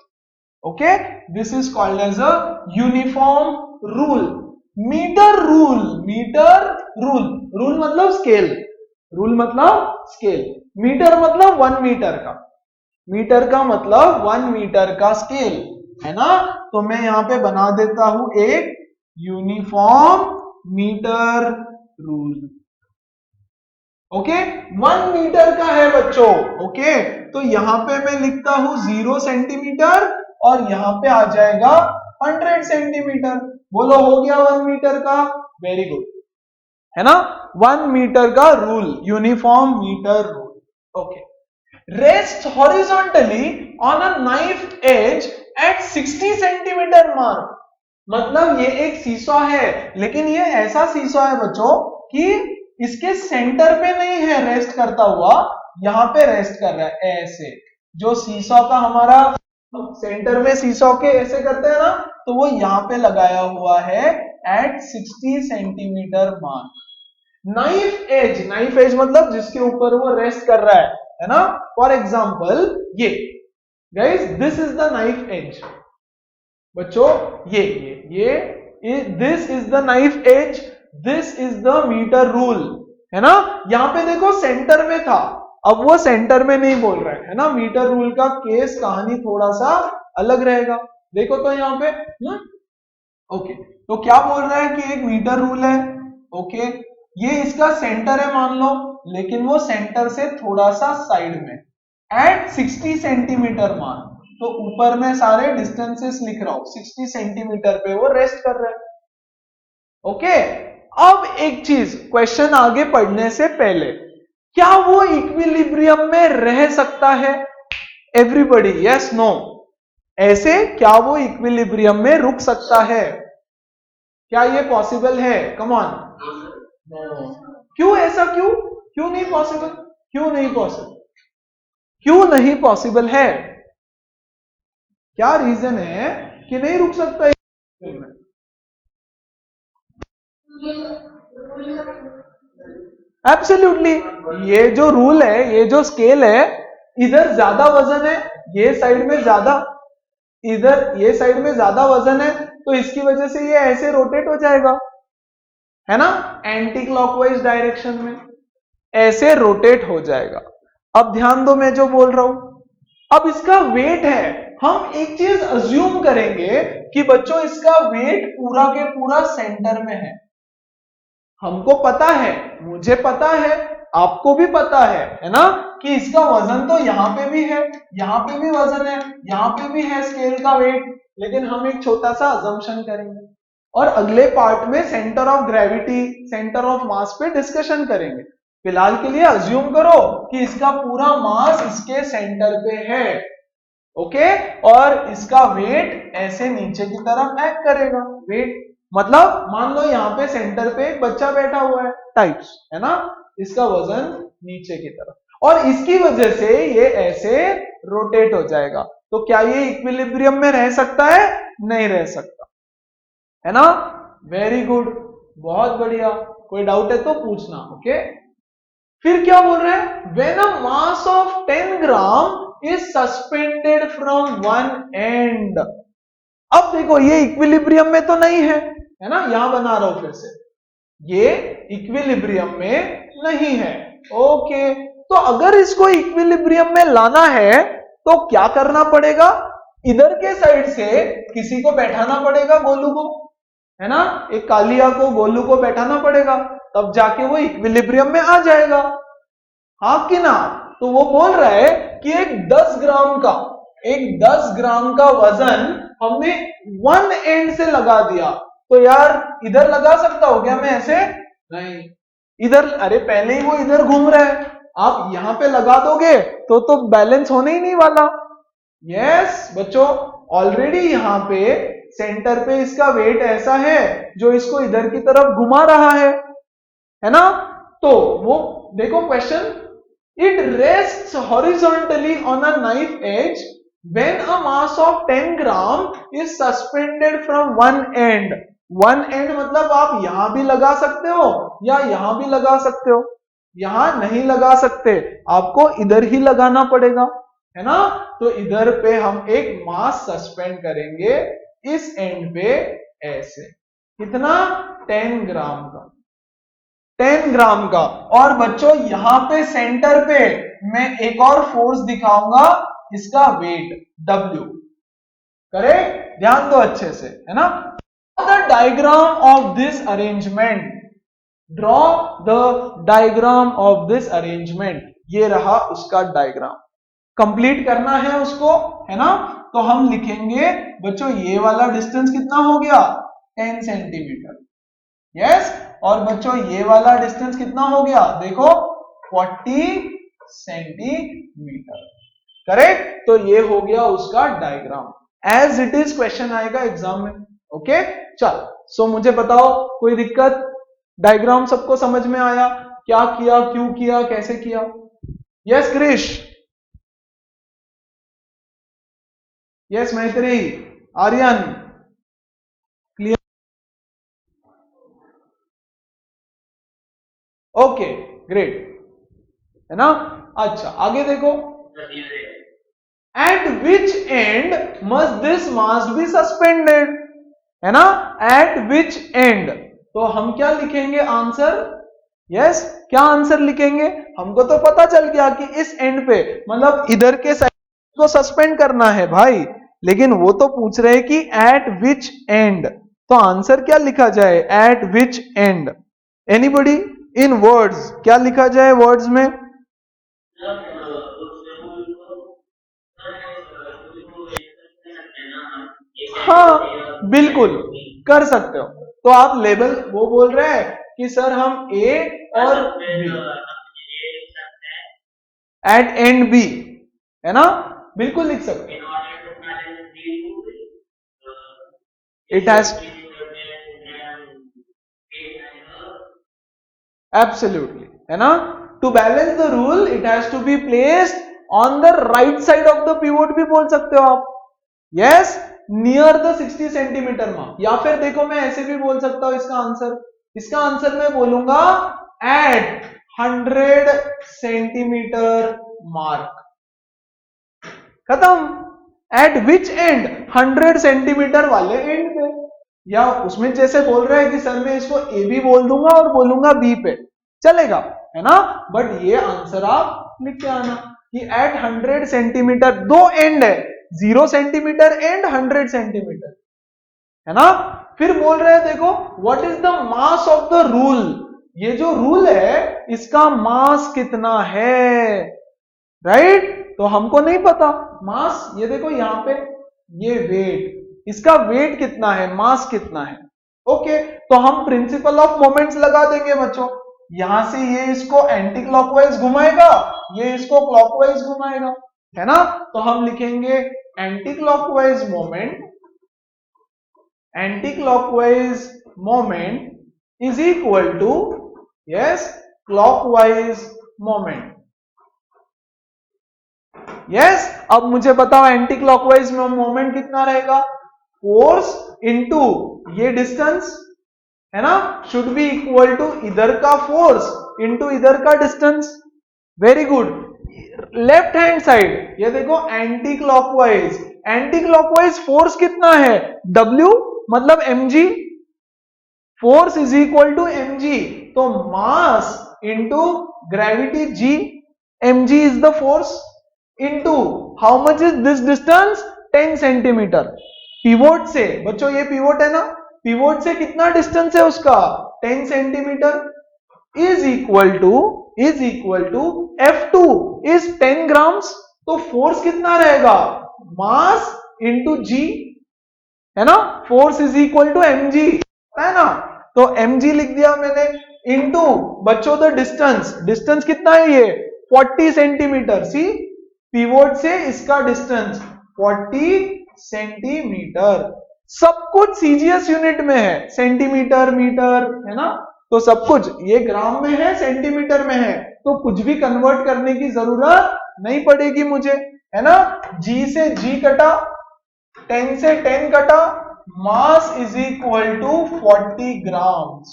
Okay, this is called as a uniform rule. Metre rule, metre rule, rule मतलब स्केल, रूल मतलब स्केल, मीटर मतलब 1 metre का, मीटर का मतलब 1 मीटर का स्केल, है ना। तो मैं यहां पे बना देता हूं एक uniform metre rule. Okay, 1 metre का है बच्चों। ओके, तो यहां पे मैं लिखता हूं 0 सेंटीमीटर और यहां पे आ जाएगा 100 सेंटीमीटर। बोलो हो गया 1 मीटर का, वेरी गुड, है ना। 1 मीटर का rule, uniform metre rule. Okay, rest horizontally on a knife edge at 60 centimetre mark. मतलब ये एक सीसॉ है, लेकिन ये ऐसा सीसॉ है बच्चों कि इसके सेंटर पे नहीं है रेस्ट करता हुआ, यहां पे रेस्ट कर रहा है ऐसे। जो सीसॉ का हमारा सेंटर में सीसॉ के ऐसे करते हैं ना, तो वो यहां पे लगाया हुआ है at 60 centimetre mark. Knife edge, knife edge मतलब जिसके ऊपर वो रेस्ट कर रहा है ना। फॉर एग्जाम्पल ये guys, this is the knife edge बच्चों, ये this is the knife edge, this is the metre rule, है ना। यहां पे देखो सेंटर में था, अब वो सेंटर में नहीं बोल रहा है ना। मीटर रूल का केस कहानी थोड़ा सा अलग रहेगा। देखो तो यहां पे ओके, तो क्या बोल रहा है कि एक मीटर रूल है। ओके, ये इसका सेंटर है मान लो, लेकिन वो सेंटर से थोड़ा सा साइड में एट 60 सेंटीमीटर मार्क। तो ऊपर में सारे डिस्टेंसेस लिख रहा हूं, 60 सेंटीमीटर पे वो रेस्ट कर रहा है। ओके, अब एक चीज, क्वेश्चन आगे पढ़ने से पहले, क्या वो इक्विलिब्रियम में रह सकता है? एवरीबॉडी यस नो, ऐसे क्या वो इक्विलिब्रियम में रुक सकता है? क्या ये पॉसिबल है? Come on. क्यों ऐसा, क्यों नहीं पॉसिबल, क्यों नहीं पॉसिबल, क्यों नहीं पॉसिबल है? क्या रीजन है कि नहीं रुक सकता? एब्सोल्युटली, ये जो रूल है, ये जो स्केल है, इधर ज्यादा वजन है, ये साइड में ज्यादा, इधर ये साइड में ज्यादा वजन है, तो इसकी वजह से ये ऐसे रोटेट हो जाएगा, है ना, एंटी क्लॉकवाइज डायरेक्शन में ऐसे रोटेट हो जाएगा। अब ध्यान दो मैं जो बोल रहा हूं, अब इसका वेट है, हम एक चीज अज्यूम करेंगे कि बच्चों इसका वेट पूरा के पूरा सेंटर में है। हमको पता है, मुझे पता है, आपको भी पता है ना, कि इसका वजन तो यहां पे भी है, यहां पे भी वजन है, यहां पे भी है स्केल का वेट, लेकिन हम एक छोटा सा अजम्पशन करेंगे और अगले पार्ट में centre of gravity, centre of mass पे डिस्कशन करेंगे। फिलहाल के लिए अज्यूम करो कि इसका पूरा मास इसके सेंटर पे है। ओके, और इसका वेट ऐसे नीचे की तरफ एक्ट करेगा। वेट मतलब मान लो यहां पे सेंटर पे एक बच्चा बैठा हुआ है टाइप्स, है ना, इसका वजन नीचे की तरफ, और इसकी वजह से ये ऐसे रोटेट हो जाएगा। तो क्या ये इक्विलिब्रियम में रह सकता है? नहीं रह सकता, है ना। वेरी गुड, बहुत बढ़िया, कोई डाउट है तो पूछना। ओके, फिर क्या बोल रहे हैं? When a mass of 10 gram is suspended from one and. अब देखो ये इक्विलिब्रियम में तो नहीं है ना, यहां बना रहा हूं फिर से, ये इक्विलिब्रियम में नहीं है। ओके, तो अगर इसको इक्विलिब्रियम में लाना है तो क्या करना पड़ेगा? इधर के साइड से किसी को बैठाना पड़ेगा, गोलू को, है ना, एक कालिया को, गोलू को बैठाना पड़ेगा, तब जाके वो इक्विलिब्रियम में आ जाएगा, हाँ कि ना। तो वो बोल रहा है कि एक 10 ग्राम का वजन हमने वन एंड से लगा दिया, तो यार इधर लगा सकता हूं क्या मैं ऐसे? नहीं, इधर, अरे पहले ही वो इधर घूम रहा है, आप यहां पे लगा दोगे तो बैलेंस होने ही नहीं वाला। यस बच्चों, ऑलरेडी यहां पे सेंटर पे इसका वेट ऐसा है जो इसको इधर की तरफ घुमा रहा है ना। तो वो देखो question, it rests horizontally on a knife edge when a mass of 10 gram is suspended from one end. One and मतलब आप यहां भी लगा सकते हो या यहां भी लगा सकते हो, यहां नहीं लगा सकते, आपको इधर ही लगाना पड़ेगा, है ना। तो इधर पे हम एक मास सस्पेंड करेंगे इस एंड पे ऐसे, कितना 10 ग्राम का, 10 ग्राम का। और बच्चों यहां पे सेंटर पे मैं एक और फोर्स दिखाऊंगा, इसका वेट W, करेक्ट, ध्यान दो अच्छे से, है ना। The diagram of this arrangement, draw the diagram of this arrangement, ये रहा उसका डायग्राम, कंप्लीट करना है उसको, है ना। तो हम लिखेंगे बच्चों ये वाला डिस्टेंस कितना हो गया 10 सेंटीमीटर, यस। और बच्चों ये वाला डिस्टेंस कितना हो गया देखो 40 सेंटीमीटर, करेक्ट। तो ये हो गया उसका diagram, as it is question आएगा एग्जाम में, ओके। चल सो मुझे बताओ कोई दिक्कत, डायग्राम सबको समझ में आया, क्या किया, क्यों किया, कैसे किया? यस क्रिश, यस मैत्री, आर्यन, क्लियर, ओके ग्रेट, है ना। अच्छा आगे देखो, eight which and must this mast be suspended, है ना। एट विच एंड, तो हम क्या लिखेंगे आंसर, यस क्या आंसर लिखेंगे, हमको तो पता चल गया कि इस एंड पे मतलब इधर के साइड को सस्पेंड करना है भाई, लेकिन वो तो पूछ रहे हैं कि एट विच एंड, तो आंसर क्या लिखा जाए, eight which and, anybody in words क्या लिखा जाए वर्ड्स में? हाँ बिल्कुल कर सकते हो, तो आप लेबल वो बोल रहे हैं कि सर हम ए और बी एट एंड बी, है ना, बिल्कुल लिख सकते हो, इट हैज एब्सोल्युटली, है ना। To balance the rule it has to be placed on the right side of the pivot भी बोल सकते हो आप, yes near the 60 centimetre mark, या फिर देखो मैं ऐसे भी बोल सकता हूं इसका आंसर, इसका आंसर मैं बोलूंगा एट 100 सेंटीमीटर मार्क, खत्म। एट विच एंड 100 सेंटीमीटर वाले एंड पे, या उसमें जैसे बोल रहे हैं कि सर मैं इसको ए भी बोल दूंगा और बोलूंगा बी पे, चलेगा, है ना। बट ये आंसर आप लिख के आना कि एट 100 सेंटीमीटर, दो एंड है, 0 सेंटीमीटर एंड 100 सेंटीमीटर, है ना। फिर बोल रहे हैं देखो what is the mass of the rule, ये जो रूल है इसका मास कितना है, राइट। तो हमको नहीं पता मास, ये देखो यहां पे ये वेट, इसका वेट कितना है, मास कितना है, ओके। तो हम प्रिंसिपल ऑफ मोमेंट्स लगा देंगे बच्चों, यहां से ये इसको एंटी क्लॉकवाइज घुमाएगा, ये इसको क्लॉकवाइज घुमाएगा, है ना। तो हम लिखेंगे anti clockwise moment, anti clockwise moment is equal to yes clockwise moment, yes. अब मुझे बताओ एंटी क्लॉकवाइज में मोमेंट कितना रहेगा, फोर्स इनटू ये डिस्टेंस, है ना, शुड बी इक्वल टू इधर का फोर्स इनटू इधर का distance, very good. Left hand side ये देखो anti clockwise, anti clockwise force कितना है W मतलब mg, force is equal to mg, तो mass into gravity g, mg is the force into how much is this distance 10 centimetre, pivot से, बच्चों ये pivot है ना, पिवोट से कितना डिस्टेंस है उसका 10 centimetre, is equal to F2 is 10 grams, तो फोर्स कितना रहेगा मास इनटू g, है ना, force is equal to mg, है ना। तो mg लिख दिया मैंने इनटू बच्चों द डिस्टेंस, डिस्टेंस कितना है ये 40 सेंटीमीटर, सी पिवोट से इसका डिस्टेंस 40 सेंटीमीटर, सब कुछ सीजीएस यूनिट में है, सेंटीमीटर मीटर, है ना। तो सब कुछ ये ग्राम में है, सेंटीमीटर में है, तो कुछ भी कन्वर्ट करने की जरूरत नहीं पड़ेगी मुझे, है ना। G से G कटा, 10 से 10 कटा, mass is equal to 40 grams.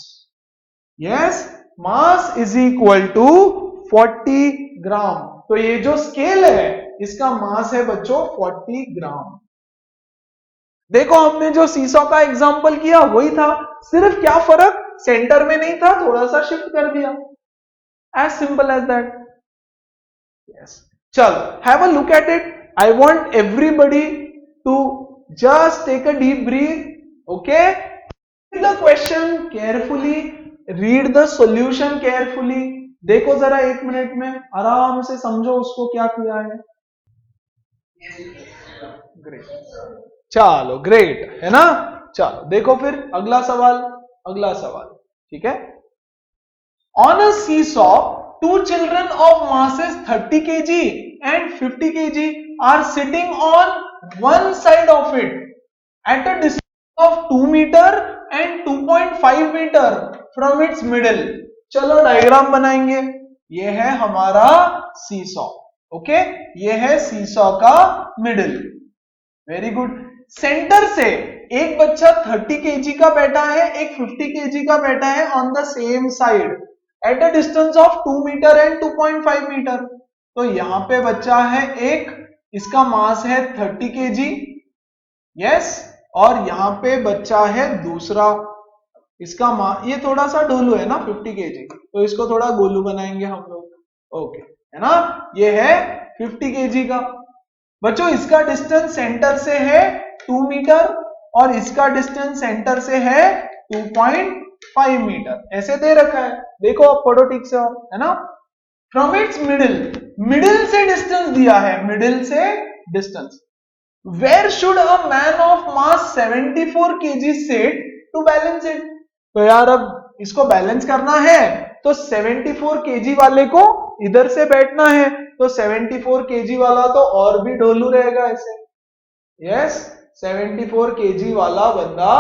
Yes, mass is equal to 40 gram. तो ये जो स्केल है इसका मास है बच्चों 40 ग्राम। देखो हमने जो सीसॉ का एग्जांपल किया वही था, सिर्फ क्या फर्क, सेंटर में नहीं था, थोड़ा सा शिफ्ट कर दिया। As simple as that. Yes, चलो have a look at it. I want everybody to just take a deep breath. Okay, read the question carefully, read the solution carefully. देखो जरा 1 मिनट में आराम से समझो उसको क्या किया है। ग्रेट, चलो ग्रेट है ना। चलो देखो फिर अगला सवाल, अगला सवाल, ठीक है। On a seesaw two children of masses 30 kg and 50 kg are sitting on one side of it at a distance of 2 meter and 2.5 meter from its middle। चलो डायग्राम बनाएंगे। ये है हमारा सीसॉ। ओके, ये है सीसॉ का middle. Very good. Centre से एक बच्चा 30 केजी का बैठा है, एक 50 केजी का बैठा है on the same side at a distance of 2 metre and 2.5 metre. तो यहां पे बच्चा है एक, इसका मास है 30 केजी। यस, और यहां पे बच्चा है दूसरा, इसका मास, ये थोड़ा सा ढोलू है ना 50 केजी, तो इसको थोड़ा गोलू बनाएंगे हम लोग। ओके, है ना, ये है 50 केजी का। बच्चों इसका डिस्टेंस सेंटर से है 2 मीटर और इसका डिस्टेंस सेंटर से है 2.5 मीटर, ऐसे दे रखा है। देखो आप पढ़ो ठीक से, और है ना। फ्रॉम इट्स मिडिल, मिडिल से डिस्टेंस दिया है, मिडिल से distance. Where should a man of mass 74 kg sit to balance it. तो यार अब इसको बैलेंस करना है तो 74 kg वाले को इधर से बैठना है, तो 74 kg वाला तो और भी ढोलू रहेगा ऐसे। यस, 74 kg वाला बंदा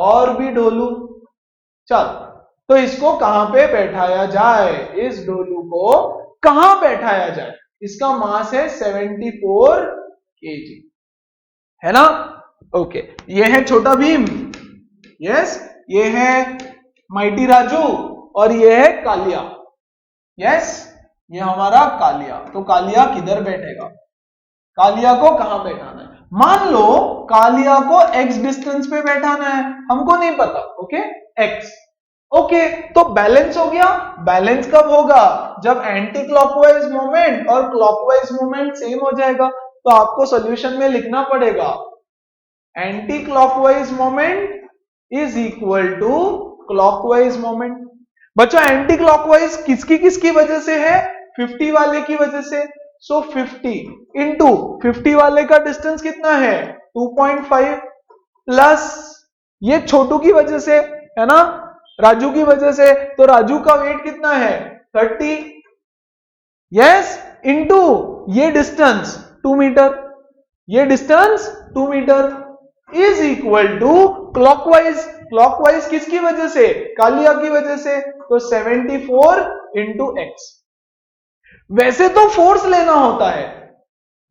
और भी ढोलू। चल, तो इसको कहां पे बैठाया जाए, इस डोलू को कहां बैठाया जाए। इसका मास है 74 kg, है ना। ओके, ये है छोटा भीम। यस, ये है माइटी राजू और ये है कालिया। यस, ये हमारा कालिया। तो कालिया किधर बैठेगा, कालिया को कहां बैठाना है। मान लो कालिया को x डिस्टेंस पे बैठाना है, हमको नहीं पता। Okay, x। ओके, तो बैलेंस हो गया। बैलेंस कब होगा, जब एंटी क्लॉकवाइज मूवमेंट और क्लॉकवाइज मूवमेंट सेम हो जाएगा। तो आपको सॉल्यूशन में लिखना पड़ेगा anti clockwise moment is equal to clockwise moment. बच्चों एंटी क्लॉकवाइज किसकी किसकी वजह से है, 50 वाले की वजह से। सो 50 इंटू 50 वाले का डिस्टेंस कितना है 2.5 प्लस ये छोटू की वजह से, है ना, राजू की वजह से, तो राजू का वेट कितना है 30। यस, इंटू ये डिस्टेंस 2 मीटर, ये distance 2 metre is equal to clockwise. Clockwise किसकी वजह से, कालिया की वजह से, तो 74 इंटू एक्स। वैसे तो फोर्स लेना होता है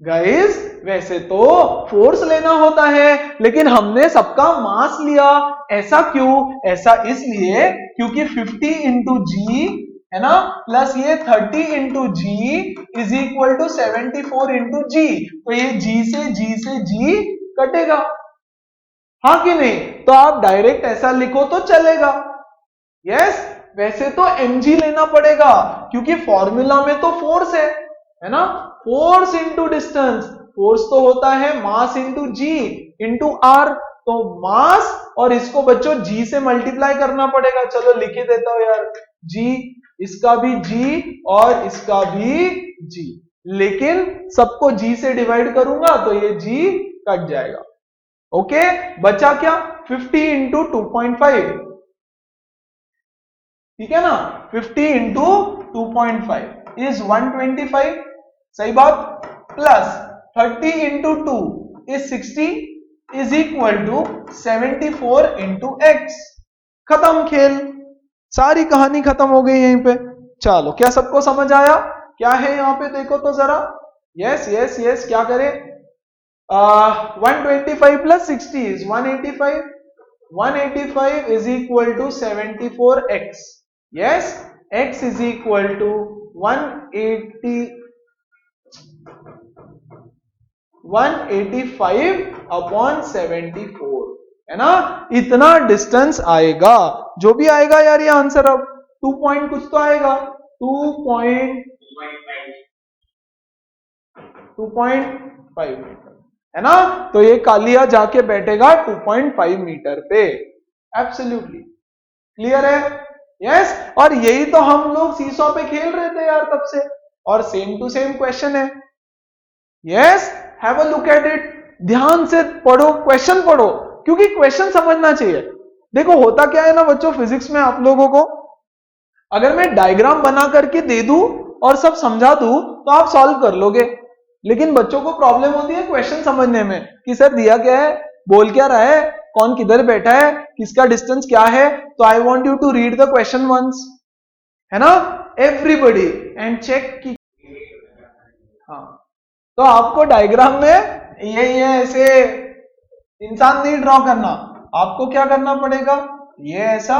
गाइस, वैसे तो फोर्स लेना होता है, लेकिन हमने सबका मास लिया। ऐसा क्यों, ऐसा इसलिए क्योंकि 50 इंटू जी, है ना, प्लस ये 30 into G is equal to 74 into G. तो ये जी से जी कटेगा, हाँ कि नहीं। तो आप डायरेक्ट ऐसा लिखो तो चलेगा। यस, वैसे तो mg लेना पड़ेगा क्योंकि फॉर्मूला में तो फोर्स है ना, फोर्स इंटू डिस्टेंस। फोर्स तो होता है mass into g into r, तो मास और इसको बच्चों जी से मल्टीप्लाई करना पड़ेगा। चलो लिख ही देता हूं यार, जी, इसका भी जी और इसका भी जी, लेकिन सबको जी से डिवाइड करूंगा तो ये जी कट जाएगा। ओके, बचा क्या 50 इंटू 2.5, ठीक है ना, 50 इंटू 2.5 इज 125, सही बात, plus 30 into 2 is 60 is equal to 74 into x. खत्म खेल, सारी कहानी खत्म हो गई यहीं पे। चलो, क्या सबको समझ आया क्या है यहाँ पे, देखो तो जरा। यस यस यस, क्या करें, 125 plus 60 is 185. 185 is equal to 74x. Yes, x is equal to 185 upon 74, है ना? इतना डिस्टेंस आएगा, जो भी आएगा यार ये आंसर अब 2 पॉइंट कुछ तो आएगा, 2.5 मीटर, है ना? तो ये कालिया जाके बैठेगा 2.5 मीटर पे। एब्सोल्युटली क्लियर है? यस। और यही तो हम लोग सीसॉ पे खेल रहे थे यार तब से, और सेम टू सेम क्वेश्चन है। Yes, have a look at it, ध्यान से पढ़ो, क्वेश्चन पढ़ो, क्योंकि क्वेश्चन समझना चाहिए। देखो होता क्या है ना बच्चों, फिजिक्स में आप लोगों को अगर मैं डायग्राम बना करके दे दूं और सब समझा दूं तो आप सॉल्व कर लोगे, लेकिन बच्चों को प्रॉब्लम होती है क्वेश्चन समझने में कि सर दिया क्या है, बोल क्या रहा है, कौन किधर बैठा है, किसका डिस्टेंस क्या है। तो I want you to read the question once, है ना, एवरीबडी, एंड चेक की। हाँ, तो आपको डायग्राम में ये ऐसे इंसान नहीं ड्रॉ करना, आपको क्या करना पड़ेगा, ये ऐसा,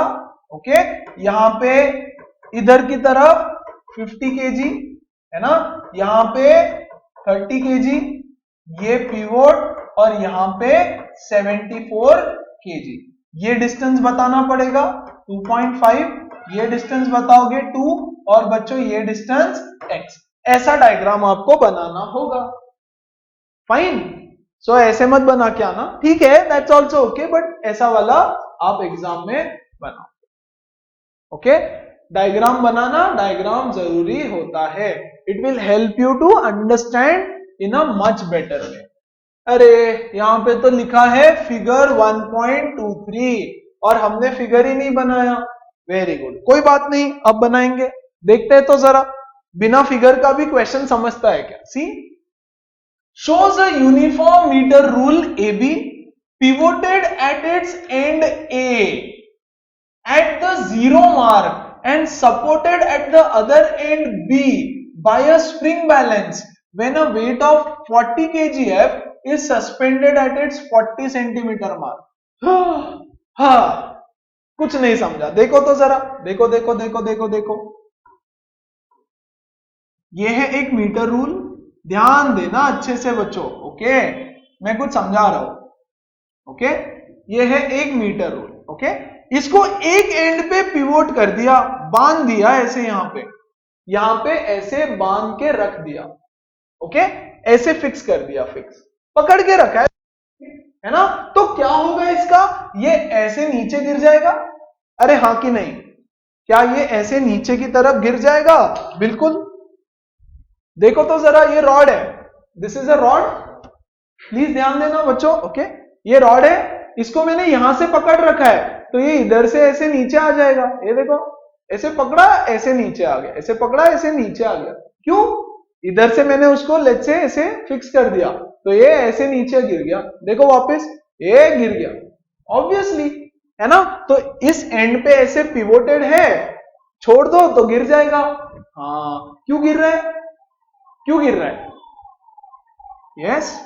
ओके, यहां पे इधर की तरफ 50 kg, है ना, यहां पे 30 kg, ये पिवोट, और यहां पे 74 kg। ये डिस्टेंस बताना पड़ेगा 2.5, ये डिस्टेंस बताओगे 2, और बच्चों ये डिस्टेंस x। ऐसा डायग्राम आपको बनाना होगा। फाइन, सो ऐसे मत बना के आना, ठीक है, दैट्स ऑल्सो ओके, बट ऐसा वाला आप एग्जाम में बनाओ। ओके, डायग्राम बनाना, डायग्राम जरूरी होता है, it will help you to understand in a much better way. अरे यहां पे तो लिखा है फिगर 1.23 और हमने फिगर ही नहीं बनाया। वेरी गुड, कोई बात नहीं, अब बनाएंगे, देखते हैं तो जरा, बिना फिगर का भी क्वेश्चन समझता है क्या। सी, shows a uniform meter rule AB pivoted at its end A at the 0 mark and supported at the other end B by a spring balance when a weight of 40 kgf is suspended at its 40 centimeter mark। हाँ, कुछ नहीं समझा, देखो तो जरा, देखो देखो देखो देखो देखो, ये है एक मीटर रूल, ध्यान देना अच्छे से बच्चों, ओके, मैं कुछ समझा रहा हूं, ओके, ये है एक मीटर रूल, ओके, इसको एक एंड पे पिवोट कर दिया, बांध दिया ऐसे, यहां पे ऐसे बांध के रख दिया, ओके, ऐसे फिक्स कर दिया, फिक्स पकड़ के रखा है ना, तो क्या होगा इसका, ये ऐसे नीचे गिर जाएगा। अरे हाँ कि नहीं, क्या ये ऐसे नीचे की तरफ गिर जाएगा? बिल्कुल, देखो तो जरा, ये रॉड है, this is a rod, please ध्यान देना बच्चों, ओके, ये रॉड है, इसको मैंने यहां से पकड़ रखा है, तो ये इधर से ऐसे नीचे आ जाएगा, ये देखो, ऐसे पकड़ा ऐसे नीचे आ गया, ऐसे पकड़ा ऐसे नीचे आ गया, क्यों, इधर से मैंने उसको लेट से ऐसे फिक्स कर दिया, तो ये ऐसे नीचे गिर गया, देखो वापस ये गिर गया, ऑब्वियसली, है ना, तो इस एंड पे ऐसे पिवोटेड है, छोड़ दो तो गिर जाएगा। हाँ, क्यों गिर रहा है, क्यों गिर रहा है, yes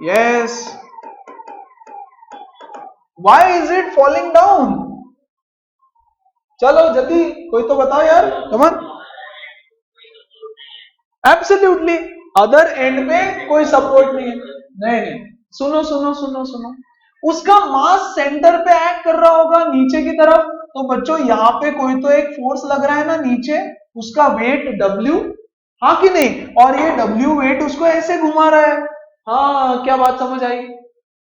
yes, why is it falling down, चलो जल्दी कोई तो बताओ यार, come on. Absolutely, other and में कोई सपोर्ट नहीं है, नहीं, सुनो सुनो सुनो सुनो, उसका मास सेंटर पे एक्ट कर रहा होगा नीचे की तरफ, तो बच्चों यहां पे कोई तो एक फोर्स लग रहा है ना नीचे, उसका वेट W, हाँ कि नहीं, और ये W वेट उसको ऐसे घुमा रहा है। हाँ, क्या बात समझ आई,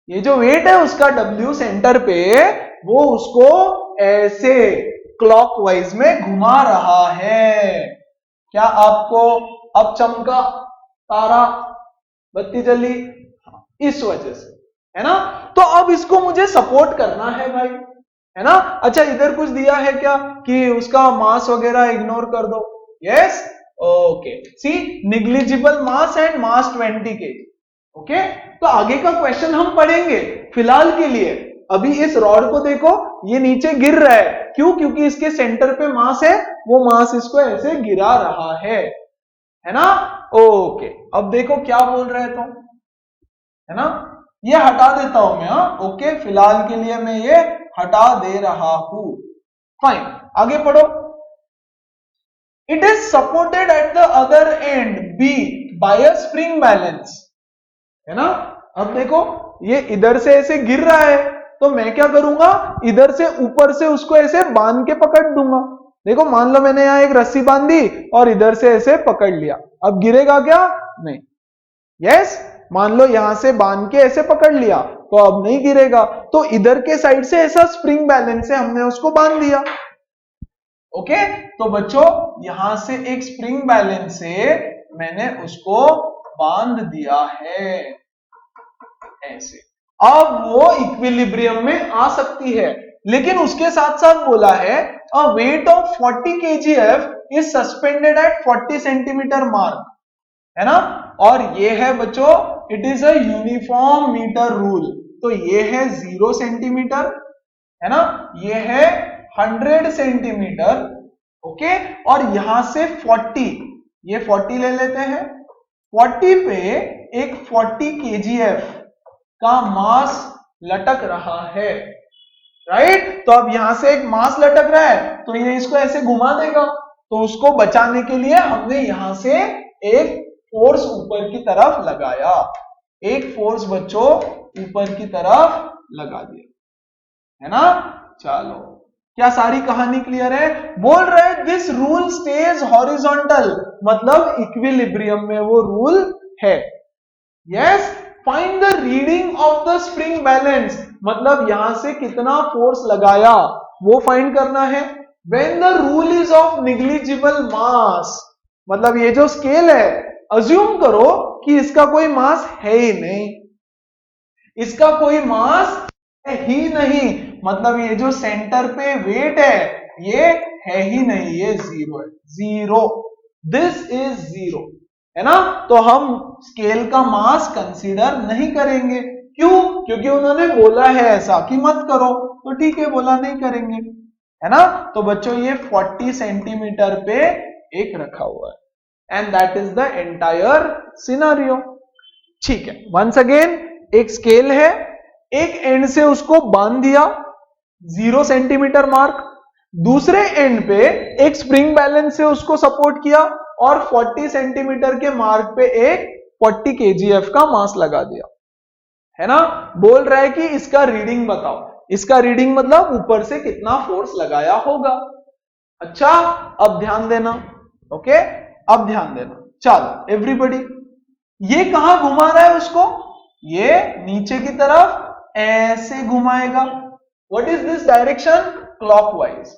ये जो वेट है उसका W सेंटर पे, वो उसको ऐसे क्लॉकवाइज में घुमा रहा है। क्या आपको अब चमका तारा, बत्ती जली, इस वजह से, है ना, तो अब इसको मुझे सपोर्ट करना है भाई, है ना। अच्छा, इधर कुछ दिया है क्या कि उसका मास वगैरह इग्नोर कर दो, yes, okay, see, negligible mass and mass 20 kg, okay, तो आगे का क्वेश्चन हम पढ़ेंगे, फिलहाल के लिए अभी इस रॉड को देखो, ये नीचे गिर रहा है, क्यों, क्योंकि इसके सेंटर पे मास है, वो मास इसको ऐसे गिरा रहा है ना, ओके, अब देखो क्या बोल रहे तो, है ना, ये हटा देता हूं मैं, हाँ ओके, फिलहाल के लिए मैं ये हटा दे रहा हूं, फाइन, आगे पढ़ो। It is supported at the other end B by a spring balance, है ना। अब देखो ये इधर से ऐसे गिर रहा है, तो मैं क्या करूंगा, इधर से ऊपर से उसको ऐसे बांध के पकड़ दूंगा। देखो मान लो मैंने यहां एक रस्सी बांधी और इधर से ऐसे पकड़ लिया, अब गिरेगा क्या, नहीं, यस, मान लो यहां से बांध के ऐसे पकड़ लिया तो अब नहीं गिरेगा, तो इधर के साइड से ऐसा स्प्रिंग बैलेंस से हमने उसको बांध दिया। ओके, तो बच्चों यहां से एक स्प्रिंग बैलेंस से मैंने उसको बांध दिया है ऐसे, अब वो इक्विलिब्रियम में आ सकती है, लेकिन उसके साथ साथ बोला है a weight of 40 kgf is suspended at 40 centimetre mark, है ना, और ये है बच्चों it is a uniform metre rule, तो ये है 0 सेंटीमीटर, है ना, ये है 100 सेंटीमीटर, ओके, और यहां से 40, ये 40 ले लेते हैं, 40 पे एक 40 kgf का मास लटक रहा है, राइट, तो अब यहां से एक मास लटक रहा है तो ये इसको ऐसे घुमा देगा, तो उसको बचाने के लिए हमने यहां से एक फोर्स ऊपर की तरफ लगाया, एक फोर्स बच्चों ऊपर की तरफ लगा दिया, है ना। चलो, क्या सारी कहानी क्लियर है, बोल रहे दिस रूल स्टेज हॉरिजॉन्टल, मतलब इक्विलिब्रियम में वो रूल है, yes, find the reading of the spring balance, मतलब यहां से कितना फोर्स लगाया वो फाइंड करना है, when the rule is of negligible mass, मतलब ये जो स्केल है अज्यूम करो कि इसका कोई मास है ही नहीं, इसका कोई मास है ही नहीं, मतलब ये जो सेंटर पे वेट है ये है ही नहीं, ये जीरो है, जीरो, दिस इज जीरो, है ना, तो हम स्केल का मास कंसीडर नहीं करेंगे, क्यों, क्योंकि उन्होंने बोला है ऐसा कि मत करो, तो ठीक है बोला नहीं करेंगे, है ना, तो बच्चों ये 40 सेंटीमीटर पे एक रखा हुआ है, and that is the entire scenario, ठीक है, वंस अगेन एक स्केल है, एक एंड से उसको बांध दिया 0 सेंटीमीटर मार्क, दूसरे एंड पे एक स्प्रिंग बैलेंस से उसको सपोर्ट किया और 40 सेंटीमीटर के मार्क पे एक 40 kgf का मास लगा दिया, है ना, बोल रहा है कि इसका रीडिंग बताओ, इसका रीडिंग मतलब ऊपर से कितना फोर्स लगाया होगा। अच्छा, अब ध्यान देना, ओके, अब ध्यान देना, चलो एवरीबॉडी, ये कहां घुमा रहा है उसको, ये नीचे की तरफ ऐसे घुमाएगा, what is this direction, clockwise,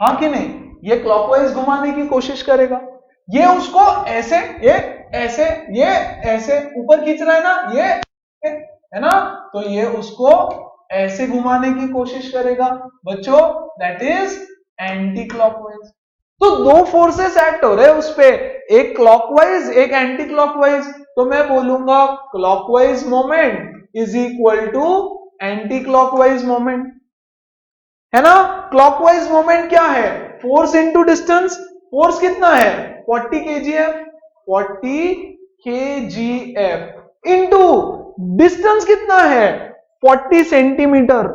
हाँ कि नहीं, ये क्लॉकवाइज घुमाने की कोशिश करेगा, ये उसको ऐसे, ये ऐसे, ये ऐसे ऊपर खींच रहा है ना, ये है ना, तो ये उसको ऐसे घुमाने की कोशिश करेगा बच्चों, दैट इज एंटी क्लॉकवाइज, तो दो फोर्सेस एक्ट हो रहे हैं उस पे, एक क्लॉकवाइज एक एंटी क्लॉकवाइज, तो मैं बोलूंगा clockwise moment is equal to anti clockwise moment, है ना, क्लॉकवाइज मोमेंट क्या है, फोर्स इनटू डिस्टेंस, फोर्स कितना है 40 kgf, 40 kgf इनटू डिस्टेंस कितना है 40 सेंटीमीटर,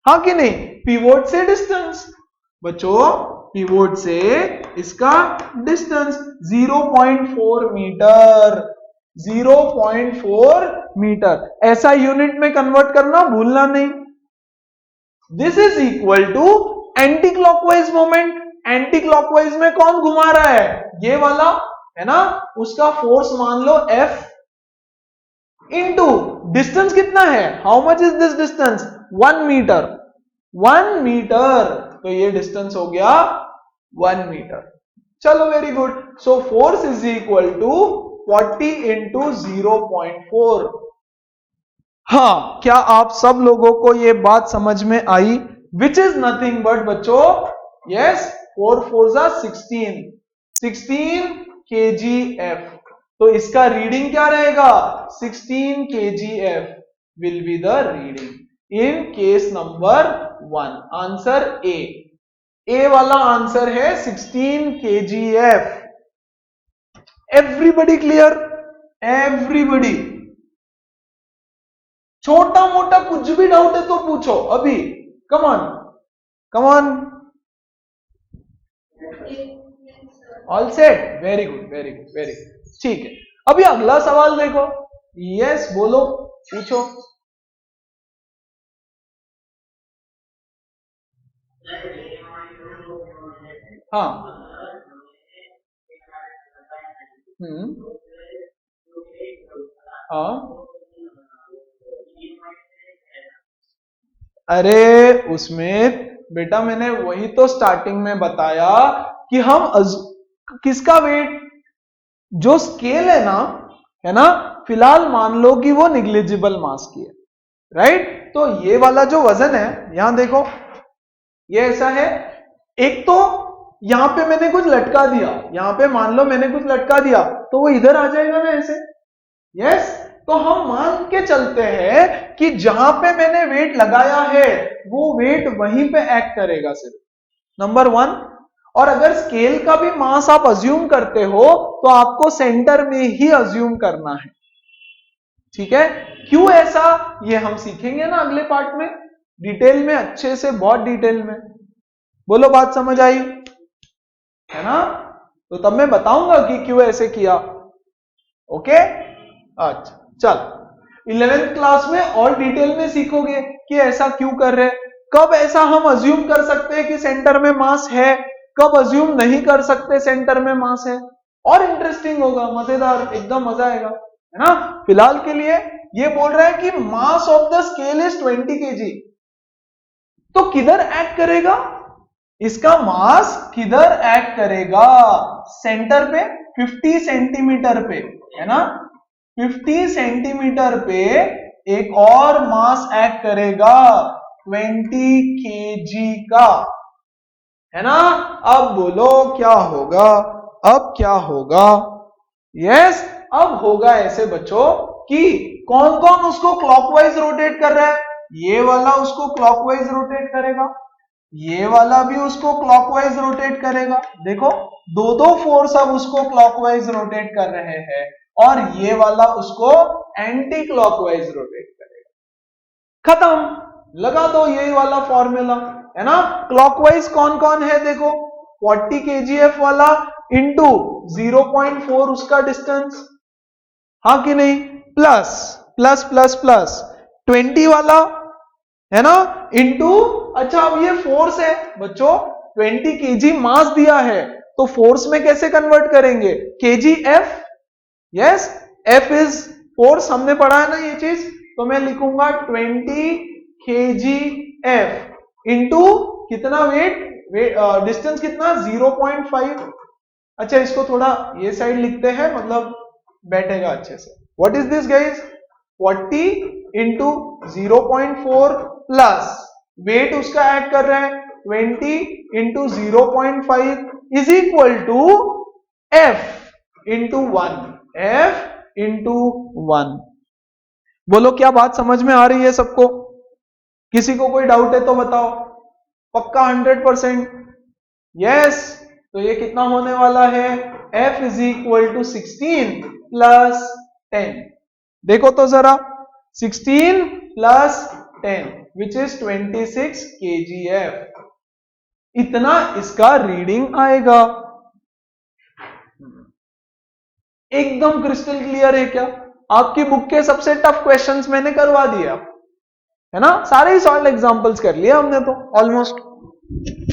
हाँ कि नहीं, पिवोट से डिस्टेंस, बच्चों पिवोट से इसका डिस्टेंस 0.4 मीटर, 0.4 मीटर, ऐसा यूनिट में कन्वर्ट करना भूलना नहीं, this is equal to anti clockwise moment, anti clockwise में कौन घुमा रहा है, ये वाला, है ना, उसका फोर्स मान लो F इनटू डिस्टेंस कितना है, how much is this distance 1 metre, 1 metre, तो ये डिस्टेंस हो गया 1 मीटर, चलो very good, so force is equal to 40 into 0.4, हाँ, क्या आप सब लोगों को ये बात समझ में आई, विच इज नथिंग बट बच्चों, यस 4 4 जा 16 kgf, तो इसका रीडिंग क्या रहेगा 16 kgf will be the reading in case number 1, answer A वाला आंसर है 16 kgf, एवरीबडी क्लियर? एवरीबडी? छोटा मोटा कुछ भी डाउट है तो पूछो अभी, come on come on. All set? Very good very good very good, ठीक है। अभी अगला सवाल देखो। यस बोलो, पूछो। हाँ हाँ, अरे उसमें बेटा मैंने वही तो स्टार्टिंग में बताया कि हम किसका वेट, जो स्केल है ना, फिलहाल मान लो कि वो निग्लिजिबल मास की है, राइट? तो ये वाला जो वजन है, यहां देखो, ये ऐसा है। एक तो यहां पे मैंने कुछ लटका दिया, यहां पे मान लो मैंने कुछ लटका दिया तो वो इधर आ जाएगा ना ऐसे। यस, तो हम मान के चलते हैं कि जहां पे मैंने वेट लगाया है वो वेट वहीं पे एक्ट करेगा सिर्फ, नंबर वन। और अगर स्केल का भी मास आप अज्यूम करते हो तो आपको सेंटर में ही अज्यूम करना है, ठीक है? क्यों ऐसा, ये हम सीखेंगे ना अगले पार्ट में, डिटेल में, अच्छे से, बहुत डिटेल में। बोलो बात समझ आई है ना? तो तब मैं बताऊंगा कि क्यों ऐसे किया। ओके, अच्छा चल, 11th क्लास में और डिटेल में सीखोगे कि ऐसा क्यों कर रहे, कब ऐसा हम अज्यूम कर सकते हैं कि सेंटर में मास है, कब अज्यूम नहीं कर सकते सेंटर में मास है। और इंटरेस्टिंग होगा, मजेदार, एकदम मजा आएगा, है ना? फिलहाल के लिए ये बोल रहा है कि mass of the scale is 20 kg, तो किधर एक्ट करेगा, इसका मास किधर एक्ट करेगा, सेंटर पे 50 सेंटीमीटर पे, है ना? 50 सेंटीमीटर पे एक और मास एक्ट करेगा 20 kg का, है ना? अब बोलो क्या होगा, अब क्या होगा? यस, अब होगा ऐसे बच्चों कि कौन कौन उसको क्लॉकवाइज रोटेट कर रहा है, ये वाला उसको क्लॉकवाइज रोटेट करेगा, ये वाला भी उसको क्लॉकवाइज रोटेट करेगा। देखो, दो दो फोर्स अब उसको क्लॉकवाइज रोटेट कर रहे हैं और ये वाला उसको एंटी क्लॉकवाइज रोटेट करेगा। खत्म, लगा दो यही वाला फॉर्मूला, है ना? क्लॉकवाइज कौन कौन है देखो, 40 kgf वाला इंटू 0.4 उसका डिस्टेंस, हाँ कि नहीं, प्लस प्लस प्लस प्लस 20 वाला, है ना, इंटू, अच्छा अब ये फोर्स है बच्चों, 20 kg मास दिया है तो फोर्स में कैसे कन्वर्ट करेंगे, kgf। Yes, f is force, हमने पढ़ा है ना ये चीज, तो मैं लिखूंगा 20 kgf इंटू कितना वेट, डिस्टेंस कितना, 0.5। अच्छा इसको थोड़ा ये साइड लिखते हैं, मतलब बैठेगा अच्छे से। What is this guys, 40 into 0.4 plus weight उसका ऐड कर रहे हैं 20 into 0.5 is equal to f into 1, f into 1। बोलो क्या बात समझ में आ रही है सबको? किसी को कोई डाउट है तो बताओ, पक्का 100%? यस, तो ये कितना होने वाला है, f is equal to 16 plus 10। देखो तो जरा, 16 प्लस 10 विच इज 26 kgf, इतना इसका रीडिंग आएगा। एकदम क्रिस्टल क्लियर है क्या? आपकी बुक के सबसे टफ क्वेश्चंस मैंने करवा दिया, है ना? सारे ही सॉल्व एग्जांपल्स कर लिए हमने तो ऑलमोस्ट।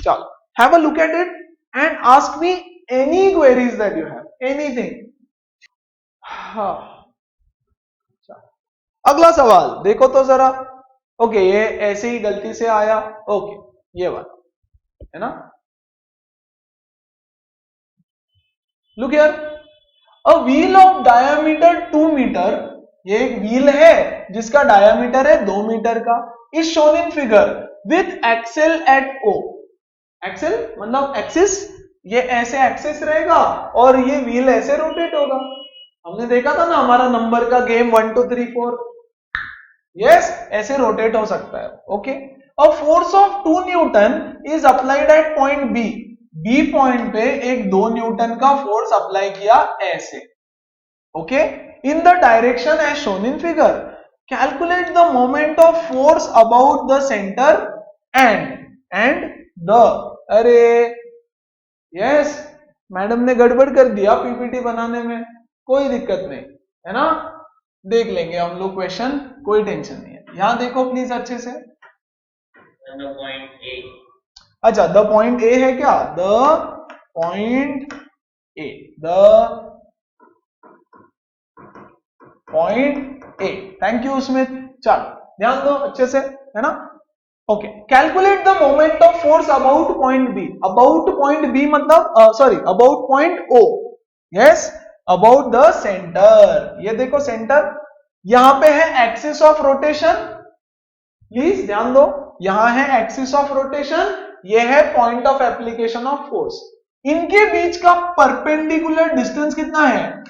चलो, have a look at it and ask me any queries that you have, anything. हाँ, अगला सवाल देखो तो जरा। ओके, ये ऐसे ही गलती से आया, ओके, ये वाला, है ना? Look here, a wheel of diameter 2 metre, ये एक व्हील है जिसका डायामीटर है 2 मीटर का, is shown in figure with axle at O। Axle मतलब एक्सिस, ये ऐसे एक्सिस रहेगा और ये व्हील ऐसे रोटेट होगा। हमने देखा था ना हमारा नंबर का गेम 1 2 3 4। यस, ऐसे रोटेट हो सकता है। Okay, a force of 2 newton is applied at point B, B point पे एक 2 न्यूटन का फोर्स अप्लाई किया ऐसे, okay, in the direction as shown in figure. Calculate the moment of force about the centre and the, अरे yes, madam ने गड़बड़ कर दिया पीपीटी बनाने में, कोई दिक्कत नहीं है ना, देख लेंगे हम लोग क्वेश्चन, कोई टेंशन नहीं है। यहां देखो प्लीज अच्छे से, अच्छा द पॉइंट ए है क्या, the point A, the point A, thank you Smith. चलो ध्यान दो अच्छे से, है ना, okay. Calculate the moment of force about point B, about point B मतलब sorry about point O, yes, about the centre. ये देखो सेंटर, यहां पे है एक्सिस ऑफ रोटेशन, प्लीज ध्यान दो, यहां है एक्सिस ऑफ रोटेशन, ये है point of application of force. इनके बीच का परपेंडिकुलर डिस्टेंस कितना है,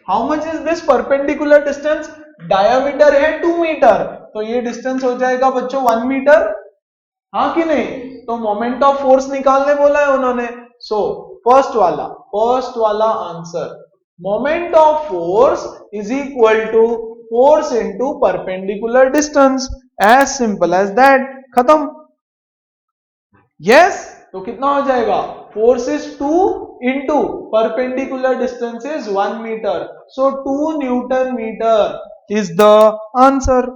how much is this perpendicular distance, diameter है 2 मीटर, तो ये डिस्टेंस हो जाएगा बच्चों 1 मीटर, हाँ कि नहीं, तो मोमेंट ऑफ फोर्स निकालने बोला है उन्होंने। सो फर्स्ट वाला answer, moment of force is equal to force into perpendicular distance, as simple as that, खत्म। यस, तो कितना हो जाएगा, force is 2 into perpendicular distance is 1 metre, so 2 newton metre is the answer,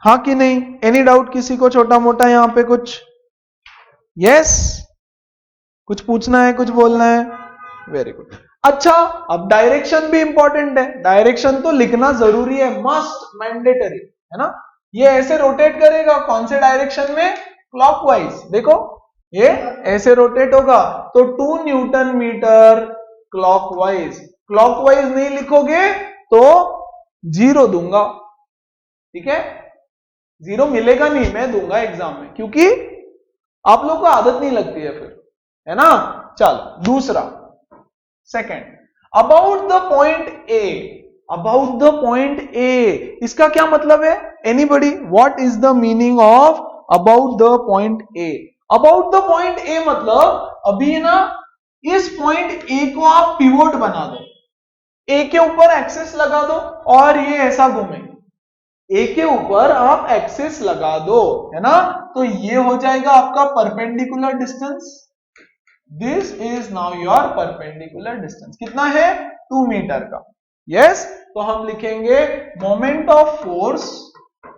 हाँ कि नहीं। Any doubt किसी को छोटा मोटा यहां पे कुछ, यस, कुछ पूछना है, कुछ बोलना है, वेरी गुड। अच्छा, अब डायरेक्शन भी इंपॉर्टेंट है, डायरेक्शन तो लिखना जरूरी है, मस्ट, मैंडेटरी, है ना। ये ऐसे रोटेट करेगा, कौन से डायरेक्शन में, क्लॉकवाइज, देखो ये ऐसे रोटेट होगा, तो 2 न्यूटन मीटर क्लॉकवाइज, क्लॉकवाइज नहीं लिखोगे तो 0 दूंगा, ठीक है, 0 मिलेगा नहीं, मैं दूंगा एग्जाम में, क्योंकि आप लोग को आदत नहीं लगती है फिर, है ना। चलो दूसरा, second, about the point A, about the point ए, इसका क्या मतलब है, anybody, what is the meaning of about the point A. About the point ए मतलब अभी ना इस पॉइंट ए को आप पिवोट बना दो, ए के ऊपर एक्सिस लगा दो और ये ऐसा घूमे, ए के ऊपर आप एक्सिस लगा दो, है ना, तो ये हो जाएगा आपका perpendicular distance, this is now your perpendicular distance, कितना है, 2 मीटर का, यस। तो हम लिखेंगे मोमेंट ऑफ फोर्स,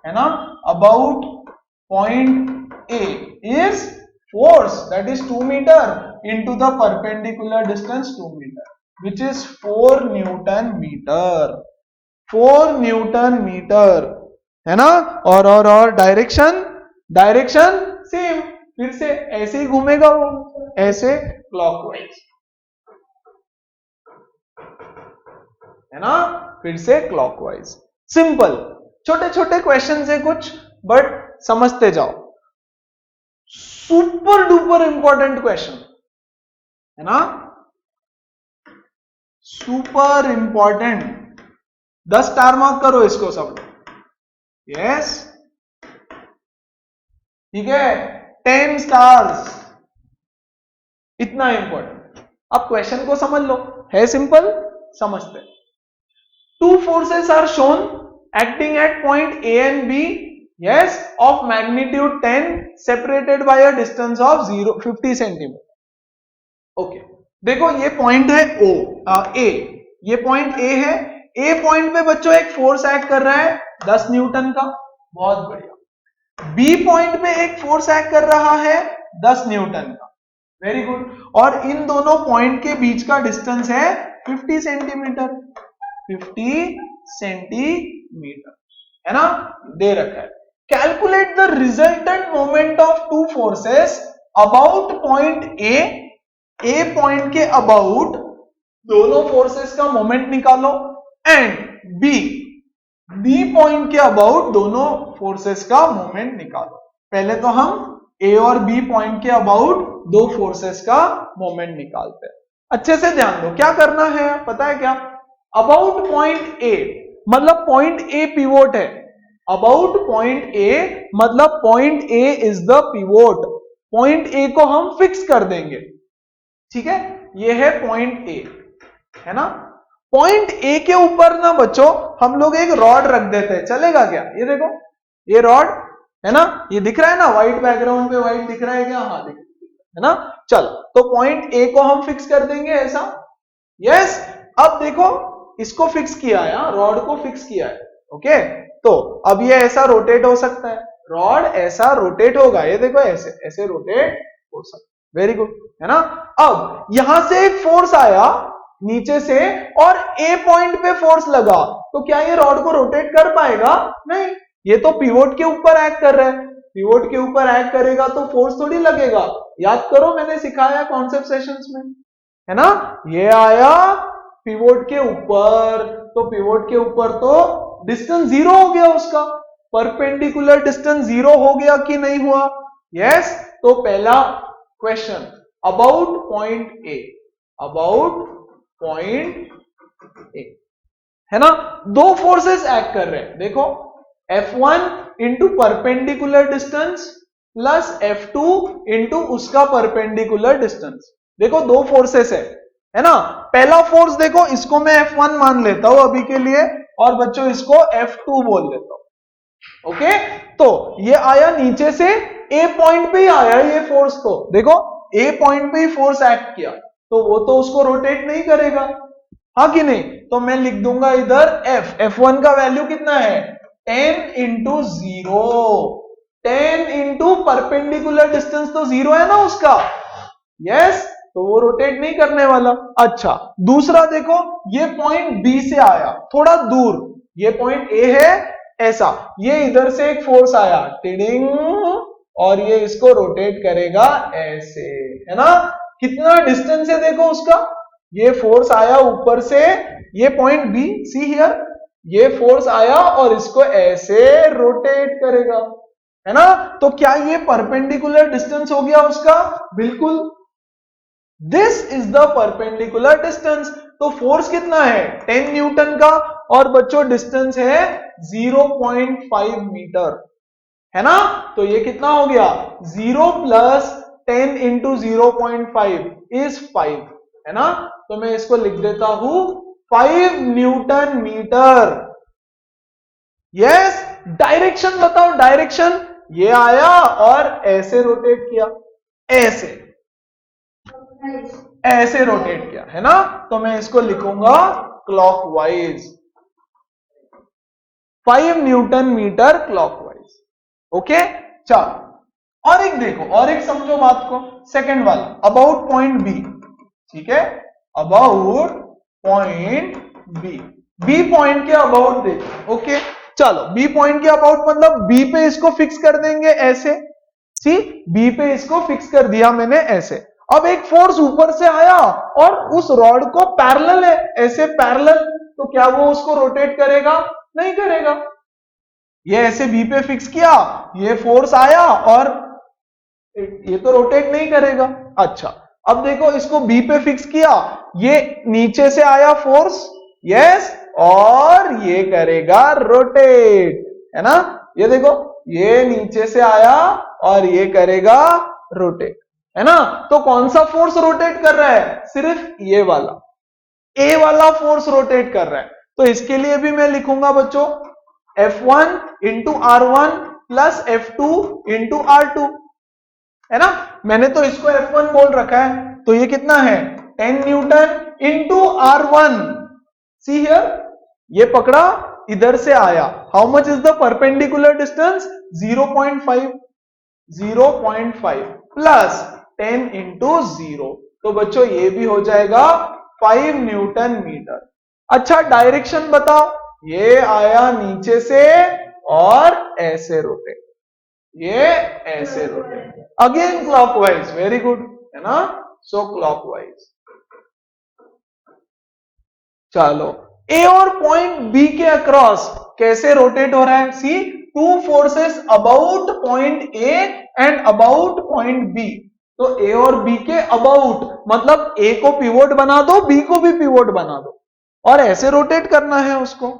है ना, about point A is force that is 2 metre into the perpendicular distance 2 metre, which is 4 newton metre, 4 newton metre, है ना। और डायरेक्शन, डायरेक्शन सेम, फिर से ऐसे ही घूमेगा वो, ऐसे क्लॉकवाइज, है ना, फिर से क्लॉकवाइज। सिंपल, छोटे छोटे क्वेश्चन है कुछ, बट समझते जाओ, सुपर डुपर इंपॉर्टेंट क्वेश्चन, है ना, सुपर इंपॉर्टेंट, 10 स्टार मार्क करो इसको सब, यस, ठीक है, 10 स्टार्स, इतना इंपॉर्टेंट। अब क्वेश्चन को समझ लो, है सिंपल, समझते। 2 forces are shown acting at point A and B, yes, of magnitude 10 separated by a distance of 50 centimeter, okay. देखो ये पॉइंट है O, A, ये पॉइंट A है, A पॉइंट पे बच्चों एक फोर्स एक्ट कर रहा है 10 न्यूटन का, बहुत बढ़िया। B पॉइंट पे एक फोर्स एक्ट कर रहा है 10 न्यूटन का, वेरी गुड, और इन दोनों पॉइंट के बीच का डिस्टेंस है 50 सेंटीमीटर, 50 सेंटीमीटर, है ना, दे रखा है। Calculate the resultant moment of 2 forces about point A point के अबाउट दोनों फोर्सेस का मोमेंट निकालो, एंड बी पॉइंट के अबाउट दोनों फोर्सेस का मोमेंट निकालो। पहले तो हम ए और बी पॉइंट के अबाउट दो फोर्सेस का मोमेंट निकालते हैं। अच्छे से ध्यान दो, क्या करना है पता है क्या, अबाउट पॉइंट ए मतलब पॉइंट ए पिवोट है, अबाउट पॉइंट ए मतलब point A is the pivot, point A को हम फिक्स कर देंगे, ठीक है। ये है पॉइंट ए, है ना। पॉइंट ए के ऊपर ना बच्चों हम लोग एक रॉड रख देते हैं, चलेगा क्या? ये देखो, ये रॉड है ना, ये दिख रहा है ना, व्हाइट बैकग्राउंड पे व्हाइट दिख रहा है क्या? हाँ दिख रहा है ना। चल, तो पॉइंट ए को हम फिक्स कर देंगे ऐसा, यस। अब देखो इसको फिक्स किया है, रॉड को फिक्स किया है, ओके। तो अब ये ऐसा रोटेट हो सकता है, रॉड ऐसा रोटेट होगा, ये देखो ऐसे ऐसे रोटेट हो सकता है, वेरी गुड, है ना। अब यहां से एक फोर्स आया नीचे से और ए पॉइंट पे फोर्स लगा, तो क्या ये रॉड को रोटेट कर पाएगा? नहीं, ये तो पिवोट के ऊपर एक्ट कर रहा है, पिवोट के ऊपर एक्ट करेगा तो फोर्स थोड़ी लगेगा। याद करो मैंने सिखाया कॉन्सेप्ट सेशंस में, है ना। ये आया पिवोट के ऊपर, तो पिवोट के ऊपर तो डिस्टेंस जीरो हो गया उसका, परपेंडिकुलर डिस्टेंस जीरो हो गया कि नहीं हुआ? यस। तो पहला question about point A, about point A, है ना। दो फोर्सेस एक्ट कर रहे हैं, देखो F1 into perpendicular distance plus F2 into उसका परपेंडिकुलर डिस्टेंस, देखो दो फोर्सेस है ना। पहला फोर्स देखो, इसको मैं F1 मान लेता हूं अभी के लिए, और बच्चों इसको F2 बोल लेता हूं, ओके। तो ये आया नीचे से, ए पॉइंट पे ही आया ये फोर्स, तो देखो ए पॉइंट पे ही फोर्स एक्ट किया, तो वो तो उसको रोटेट नहीं करेगा, हाँ कि नहीं। तो मैं लिख दूंगा इधर F1 का वैल्यू कितना है? 10 into zero, 10 into perpendicular distance तो जीरो है ना उसका, यस, तो वो रोटेट नहीं करने वाला। अच्छा, दूसरा देखो, ये पॉइंट बी से आया थोड़ा दूर, ये पॉइंट ए है ऐसा, ये इधर से एक फोर्स आया टिडिंग, और ये इसको रोटेट करेगा ऐसे, है ना। कितना डिस्टेंस है देखो उसका, ये फोर्स आया ऊपर से, ये पॉइंट बी, सी हियर, ये फोर्स आया और इसको ऐसे रोटेट करेगा, है ना। तो क्या ये परपेंडिकुलर डिस्टेंस हो गया उसका? बिल्कुल, this is the perpendicular distance. तो फोर्स कितना है? 10 न्यूटन का, और बच्चों डिस्टेंस है 0.5 मीटर, है ना। तो ये कितना हो गया? 0 प्लस 10 इंटू 0.5 इज 5, है ना। तो मैं इसको लिख देता हूं 5 न्यूटन मीटर। यस, डायरेक्शन बताओ, डायरेक्शन, ये आया और ऐसे रोटेट किया, ऐसे ऐसे रोटेट किया, है ना। तो मैं इसको लिखूंगा clockwise, 5 newton metre clockwise, okay. चलो और एक देखो, और एक समझो बात को, सेकंड वाला अबाउट पॉइंट बी, ठीक है, about point B, B point के अबाउट देखो, ओके। चलो बी पॉइंट के अबाउट मतलब बी पे इसको फिक्स कर देंगे ऐसे, सी, बी पे इसको फिक्स कर दिया मैंने ऐसे। अब एक फोर्स ऊपर से आया और उस रॉड को पैरेलल है, ऐसे पैरेलल, तो क्या वो उसको रोटेट करेगा? नहीं करेगा। ये ऐसे बी पे फिक्स किया, ये फोर्स आया और ये तो रोटेट नहीं करेगा। अच्छा, अब देखो इसको बी पे फिक्स किया, ये नीचे से आया फोर्स, यस, और ये करेगा रोटेट, है ना। ये देखो, ये नीचे से आया और ये करेगा रोटेट, है ना। तो कौन सा फोर्स रोटेट कर रहा है? सिर्फ ये वाला, ए वाला फोर्स रोटेट कर रहा है। तो इसके लिए भी मैं लिखूंगा बच्चों F1 into R1 plus F2 into R2, है ना। मैंने तो इसको F1 बोल रखा है, तो ये कितना है? 10 Newton into R1, see here, ये पकड़ा, इधर से आया, how much is the perpendicular distance? 0.5, 0.5 plus 10 into 0, तो बच्चों ये भी हो जाएगा 5 न्यूटन मीटर। अच्छा, डायरेक्शन बताओ, ये आया नीचे से और ऐसे रोटेट, ये ऐसे rotate, again clockwise, very good, है ना। So clockwise. चलो, ए और पॉइंट बी के अक्रॉस कैसे रोटेट हो रहा है? See, two forces about point A and about point B. तो ए और बी के अबाउट मतलब ए को पिवोट बना दो, बी को भी पिवोट बना दो, और ऐसे रोटेट करना है उसको।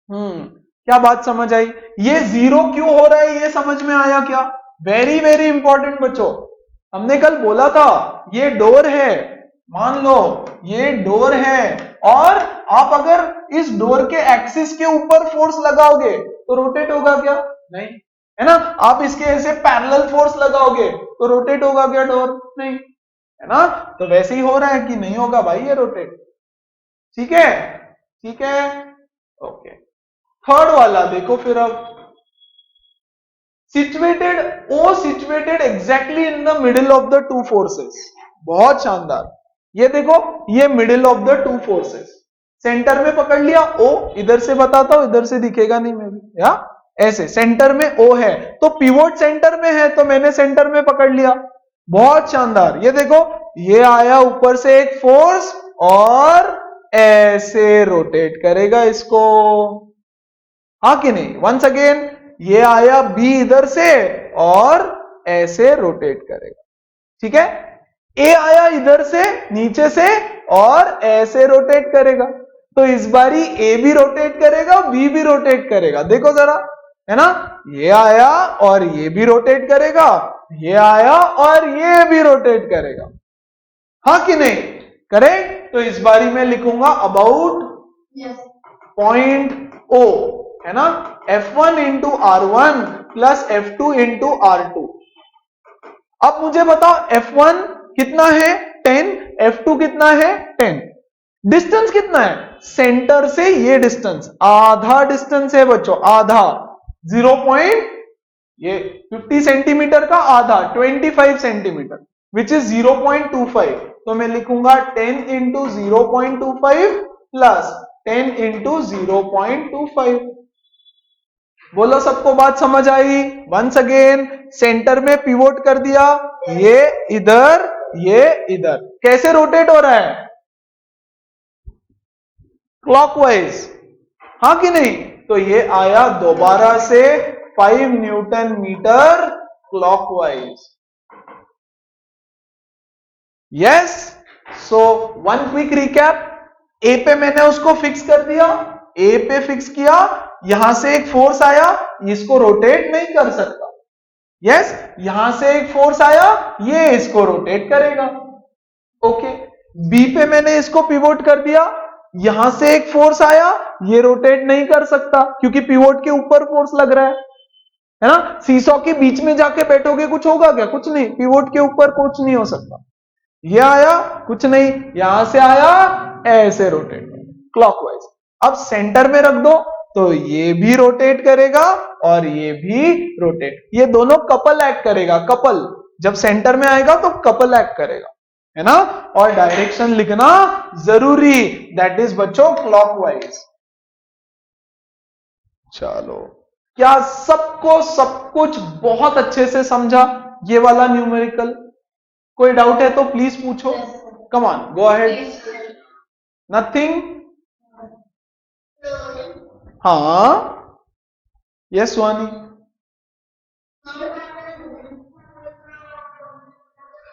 क्या बात समझ आई? ये जीरो क्यों हो रहा है ये समझ में आया क्या? वेरी वेरी इंपॉर्टेंट बच्चों, हमने कल बोला था ये डोर है, मान लो ये डोर है, और आप अगर इस डोर के एक्सिस के ऊपर फोर्स लगाओगे तो रोटेट होगा क्या? नहीं, है ना। आप इसके ऐसे पैरेलल फोर्स लगाओगे तो रोटेट होगा क्या डोर? नहीं, है ना। तो वैसे ही हो रहा है कि नहीं होगा भाई ये रोटेट। ठीक है, ठीक है, ओके। थर्ड वाला देखो फिर अब, situated O situated exactly in the middle of the two forces। बहुत शानदार, ये देखो ये middle of the two forces, centre में पकड़ लिया O, इधर से बताता हूं, इधर से दिखेगा नहीं मेरे, या ऐसे सेंटर में O है तो पिवोट सेंटर में है तो मैंने सेंटर में पकड़ लिया। बहुत शानदार, ये देखो ये आया ऊपर से एक फोर्स और ऐसे रोटेट करेगा इसको, हाँ कि नहीं? वंस अगेन ये आया B इधर से और ऐसे रोटेट करेगा। ठीक है, A आया इधर से नीचे से और ऐसे रोटेट करेगा, तो इस बारी A भी रोटेट करेगा, B भी रोटेट करेगा। देखो जरा, है ना, ये आया और ये भी रोटेट करेगा, ये आया और ये भी रोटेट करेगा, हाँ कि नहीं? करेक्ट। तो इस बारी मैं लिखूंगा अबाउट पॉइंट O, है ना, F1 into R1 plus F2 into R2। अब मुझे बताओ F1 कितना है? 10, F2 कितना है? 10। डिस्टेंस कितना है? सेंटर से ये डिस्टेंस आधा डिस्टेंस है बच्चों, आधा, 0. ये 50 सेंटीमीटर का आधा 25 सेंटीमीटर, विच इज 0.25। तो मैं लिखूंगा 10 इंटू 0.25 प्लस 10 इंटू 0.25। बोलो सबको बात समझ आई? वंस अगेन सेंटर में पिवोट कर दिया, ये इधर ये इधर, कैसे रोटेट हो रहा है? क्लॉकवाइज, हाँ कि नहीं? तो ये आया दोबारा से 5 newton metre clockwise. Yes, so one quick recap, A पे मैंने उसको फिक्स कर दिया, ए पे फिक्स किया, यहां से एक फोर्स आया, इसको रोटेट नहीं कर सकता। यस, यहां से एक फोर्स आया, ये इसको रोटेट करेगा। ओके, बी पे मैंने इसको पिवोट कर दिया, यहां से एक फोर्स आया, ये रोटेट नहीं कर सकता क्योंकि पिवोट के ऊपर फोर्स लग रहा है ना। सीसॉ के बीच में जाके बैठोगे कुछ होगा क्या? कुछ नहीं, पिवोट के ऊपर कुछ नहीं हो सकता। ये आया, कुछ नहीं, यहां से आया, ऐसे रोटेट क्लॉकवाइज। अब सेंटर में रख दो तो ये भी रोटेट करेगा और ये भी रोटेट, ये दोनों कपल एक्ट करेगा। कपल जब सेंटर में आएगा तो कपल एक्ट करेगा, है ना। और डायरेक्शन लिखना जरूरी, दैट इज बच्चों क्लॉकवाइज। चलो, क्या सबको सब कुछ बहुत अच्छे से समझा ये वाला न्यूमेरिकल? कोई डाउट है तो प्लीज पूछो, come on, go ahead. Nothing? हाँ, यस वानी,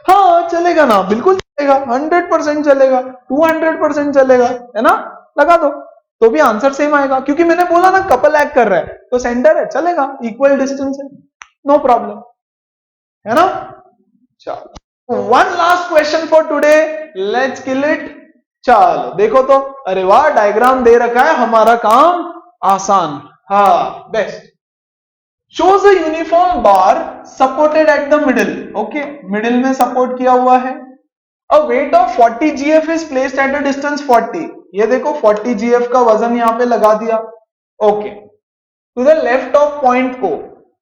हाँ चलेगा ना, बिल्कुल चलेगा, 100% चलेगा, 200% चलेगा, है ना। लगा दो तो भी आंसर सेम आएगा क्योंकि मैंने बोला ना कपल एक्ट कर रहा है तो सेंटर है, चलेगा, इक्वल डिस्टेंस है, नो प्रॉब्लम, है ना। चलो, one last question for today, let's kill it. चलो देखो तो, अरे वाह, डायग्राम दे रखा है, हमारा काम आसान। हाँ, best. shows a uniform bar supported at the middle, okay, middle में सपोर्ट किया हुआ है। a weight of 40 gf is placed at a distance 40, ये देखो 40 gf का वजन यहां पे लगा दिया, okay, to the left of point O,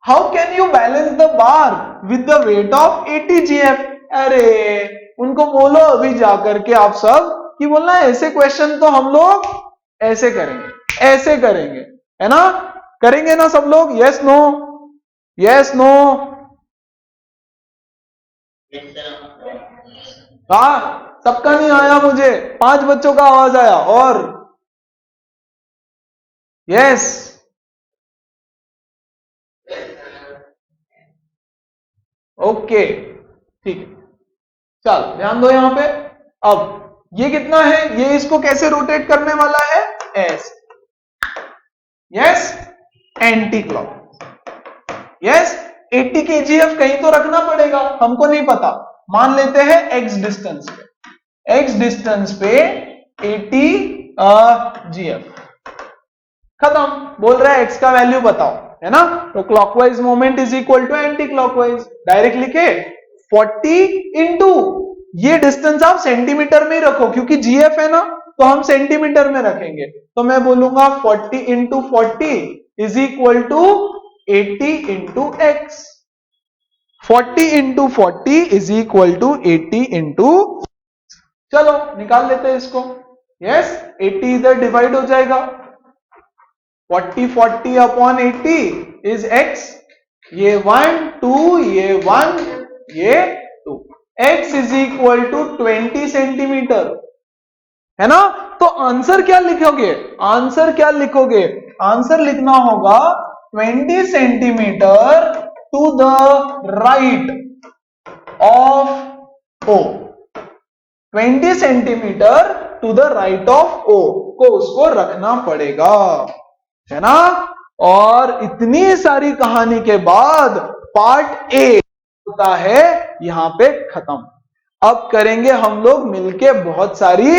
how can you balance the bar with the weight of 80 gf? अरे उनको बोलो अभी जाकर के आप सब कि बोलना ऐसे क्वेश्चन तो हम लोग ऐसे करेंगे, ऐसे करेंगे, है ना। करेंगे ना सब लोग? यस नो, यस नो, हाँ, सबका नहीं आया, मुझे 5 बच्चों का आवाज आया, और यस, ओके, ठीक है। चल ध्यान दो यहां पे, अब ये कितना है, ये इसको कैसे रोटेट करने वाला है? ऐसे, yes, anti clock, yes, 80 kgf कहीं तो रखना पड़ेगा, हमको नहीं पता, मान लेते हैं x डिस्टेंस पे 80 gf, खत्म। बोल रहा है x का वैल्यू बताओ, है ना। तो clockwise moment is equal to anti clockwise, direct लिखे 40 इंटू, ये डिस्टेंस आप सेंटीमीटर में ही रखो क्योंकि जीएफ है ना, तो हम सेंटीमीटर में रखेंगे, तो मैं बोलूंगा 40 into 40 is equal to 80 into x. 40 into 40 is equal to 80 into, चलो निकाल लेते हैं इसको। यस, 80 इधर डिवाइड हो जाएगा, 40 अपॉन 80 इज x, ये 1 2, ये 1 ये 2, x is equal to 20 centimetre, है ना। तो आंसर क्या लिखोगे, आंसर लिखना होगा 20 centimetre to the right of O, 20 centimetre to the right of O को उसको रखना पड़ेगा, है ना। और इतनी सारी कहानी के बाद पार्ट ए होता है यहां पे खत्म। अब करेंगे हम लोग मिलके बहुत सारी